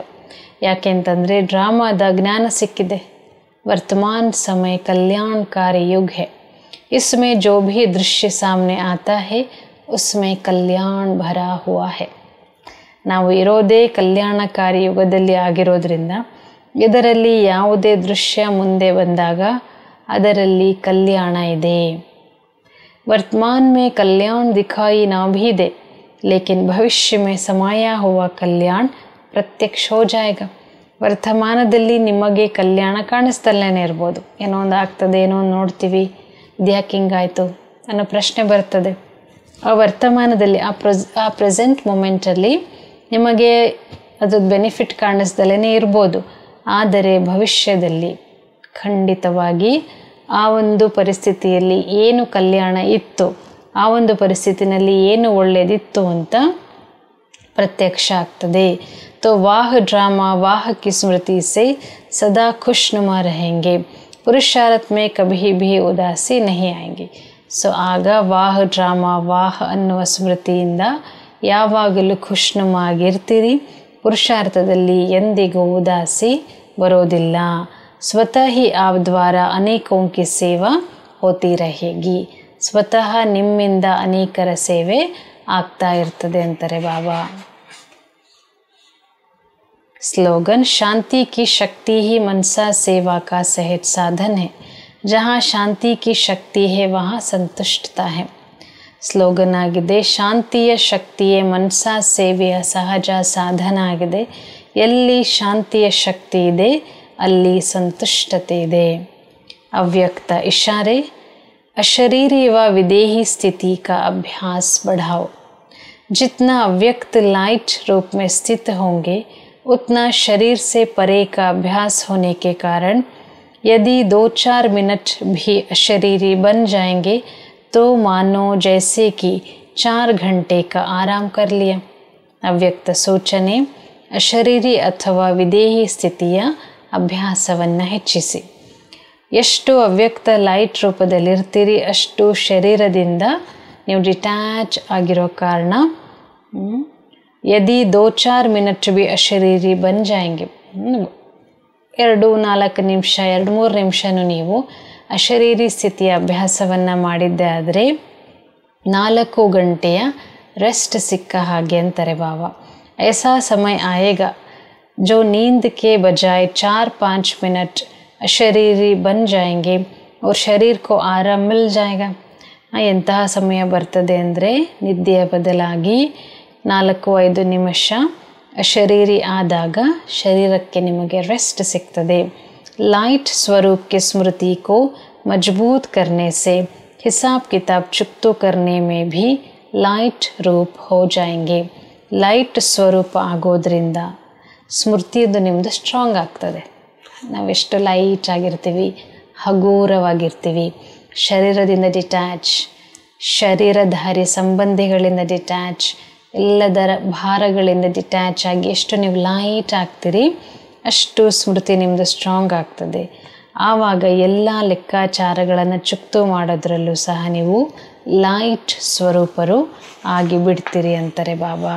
A: ಯಾಕೆಂತಂದರೆ ಡ್ರಾಮಾದ ಜ್ಞಾನ ಸಿಕ್ಕಿದೆ. ವರ್ತಮಾನ ಸಮಯ ಕಲ್ಯಾಣಕಾರಿ ಯುಗ है. इसमें जो भी दृश्य सामने आता है उसमें कल्याण भरा हुआ है. ನಾವು ಇರೋದೇ ಕಲ್ಯಾಣಕಾರಿ ಯುಗದಲ್ಲಿ ಆಗಿರೋದ್ರಿಂದ ಇದರಲ್ಲಿ ಯಾವುದೇ ದೃಶ್ಯ ಮುಂದೆ ಬಂದಾಗ ಅದರಲ್ಲಿ ಕಲ್ಯಾಣ ಇದೆ. वर्तमान में कल्याण दिखाई ना भी दे लेकिन भविष्य में समाया हुआ कल्याण प्रत्यक्ष हो जाएगा. ವರ್ತಮಾನದಲ್ಲಿ ನಿಮಗೆ ಕಲ್ಯಾಣ ಕಾಣಿಸ್ತಲ್ಲೇ ಇರ್ಬೋದು. ಏನೋ ಒಂದು ಆಗ್ತದೆ, ಏನೋ ಒಂದು ನೋಡ್ತೀವಿ, ಇದ್ಯಾಕೆ ಹಿಂಗಾಯಿತು ಅನ್ನೋ ಪ್ರಶ್ನೆ ಬರ್ತದೆ. ಆ ವರ್ತಮಾನದಲ್ಲಿ ಆ ಪ್ರೆಸೆಂಟ್ ಮೂಮೆಂಟಲ್ಲಿ ನಿಮಗೆ ಅದ್ರದ್ದು ಬೆನಿಫಿಟ್ ಕಾಣಿಸ್ದಲೇ ಇರ್ಬೋದು. ಆದರೆ ಭವಿಷ್ಯದಲ್ಲಿ ಖಂಡಿತವಾಗಿ ಆ ಒಂದು ಪರಿಸ್ಥಿತಿಯಲ್ಲಿ ಏನು ಕಲ್ಯಾಣ ಇತ್ತು, ಆ ಒಂದು ಪರಿಸ್ಥಿತಿನಲ್ಲಿ ಏನು ಒಳ್ಳೆಯದಿತ್ತು ಅಂತ ಪ್ರತ್ಯಕ್ಷ ಆಗ್ತದೆ. तो वाह ड्रामा वाह की स्मृति से सदा खुशनुमा रहेंगे. पुरुषार्थ में कभी भी उदासी नहीं आएंगी. ಸೊ ಆಗ ವಾಹ ಡ್ರಾಮಾ ವಾಹ ಅನ್ನುವ ಸ್ಮೃತಿಯಿಂದ ಯಾವಾಗಲೂ ಖುಷ್ನುಮ ಆಗಿರ್ತೀರಿ. ಪುರುಷಾರ್ಥದಲ್ಲಿ ಎಂದಿಗೂ ಉದಾಸಿ ಬರೋದಿಲ್ಲ. ಸ್ವತಃ ही आप द्वारा अनेकों की सेवा होती रहेगी. ಸ್ವತಃ ನಿಮ್ಮಿಂದ ಅನೇಕರ ಸೇವೆ ಆಗ್ತಾ ಇರ್ತದೆ ಅಂತಾರೆ ಬಾಬಾ. स्लोगन. शांति की शक्ति ही मनसा सेवा का सहज साधन है. जहाँ शांति की शक्ति है वहाँ संतुष्टता है. ಸ್ಲೋಗನ್ ಆಗಿದೆ, ಶಾಂತಿಯ ಶಕ್ತಿಯೇ ಮನಸಾ ಸೇವೆಯ ಸಹಜ ಸಾಧನ ಆಗಿದೆ. ಎಲ್ಲಿ ಶಾಂತಿಯ ಶಕ್ತಿ ಇದೆ ಅಲ್ಲಿ ಸಂತುಷ್ಟತೆ ಇದೆ. ಅವ್ಯಕ್ತ इशारे. अशरीरी व विदेही स्थिति का अभ्यास बढ़ाओ. जितना अव्यक्त लाइट रूप में स्थित होंगे उतना शरीर से परे का अभ्यास होने के कारण यदि 2-4 मिनट भी अशरीरी बन जाएंगे तो मानो जैसे कि 4 घंटे का आराम कर लिया. ಅವ್ಯಕ್ತ ಸೂಚನೆ, ಅಶರೀರಿ ಅಥವಾ ವಿದೇಹಿ ಸ್ಥಿತಿಯ ಅಭ್ಯಾಸವನ್ನು ಹೆಚ್ಚಿಸಿ. ಎಷ್ಟು ಅವ್ಯಕ್ತ ಲೈಟ್ ರೂಪದಲ್ಲಿರ್ತೀರಿ ಅಷ್ಟು ಶರೀರದಿಂದ ನೀವು ಡಿಟ್ಯಾಚ್ ಆಗಿರೋ ಕಾರಣ यदि 2-4 मिनट भी अशरीरी बन जाएंगे, 2-4 ನಿಮಿಷ 2-3 ನಿಮಿಷನೂ ನೀವು ಅಶರೀರಿ ಸ್ಥಿತಿಯ ಅಭ್ಯಾಸವನ್ನು ಮಾಡಿದ್ದೆ ಆದರೆ 4 ಗಂಟೆಯ ರೆಸ್ಟ್ ಸಿಕ್ಕ ಹಾಗೆ ಅಂತಾರೆ ಬಾಬಾ. ऐसा समय आएगा जो नींद के बजाय 4-5 मिनट अशरीरी बन जाएंगे और शरीर को आराम मिल जाएगा. ಎಂತಹ ಸಮಯ ಬರ್ತದೆ ಅಂದರೆ ನಿದ್ದೆಯ ಬದಲಾಗಿ 4-5 ನಿಮಿಷ ಅಶರೀರಿ ಆದಾಗ ಶರೀರಕ್ಕೆ ನಿಮಗೆ ರೆಸ್ಟ್ ಸಿಗ್ತದೆ. लाइट स्वरूप के स्मृति को मजबूत करने से हिसाब किताब चुकतो करने में भी लाइट रूप हो जाएंगे. ಲೈಟ್ ಸ್ವರೂಪ ಆಗೋದ್ರಿಂದ ಸ್ಮೃತಿಯದು ನಿಮ್ಮದು ಸ್ಟ್ರಾಂಗ್ ಆಗ್ತದೆ. ನಾವೆಷ್ಟು ಲೈಟ್ ಆಗಿರ್ತೀವಿ, ಹಗೂರವಾಗಿರ್ತೀವಿ, ಶರೀರದಿಂದ ಡಿಟ್ಯಾಚ್, ಶರೀರಧಾರಿ ಸಂಬಂಧಿಗಳಿಂದ ಡಿಟ್ಯಾಚ್, ಎಲ್ಲದರ ಭಾರಗಳಿಂದ ಡಿಟ್ಯಾಚ್ ಆಗಿ ಎಷ್ಟು ನೀವು ಲೈಟ್ ಆಗ್ತೀರಿ ಅಷ್ಟು ಸ್ಮೃತಿ ನಿಮ್ಮದು ಸ್ಟ್ರಾಂಗ್ ಆಗ್ತದೆ. ಆವಾಗ ಎಲ್ಲ ಲೆಕ್ಕಾಚಾರಗಳನ್ನು ಚುಕ್ತು ಮಾಡೋದ್ರಲ್ಲೂ ಸಹ ನೀವು ಲೈಟ್ ಸ್ವರೂಪರು ಆಗಿ ಬಿಡ್ತೀರಿ ಅಂತಾರೆ ಬಾಬಾ.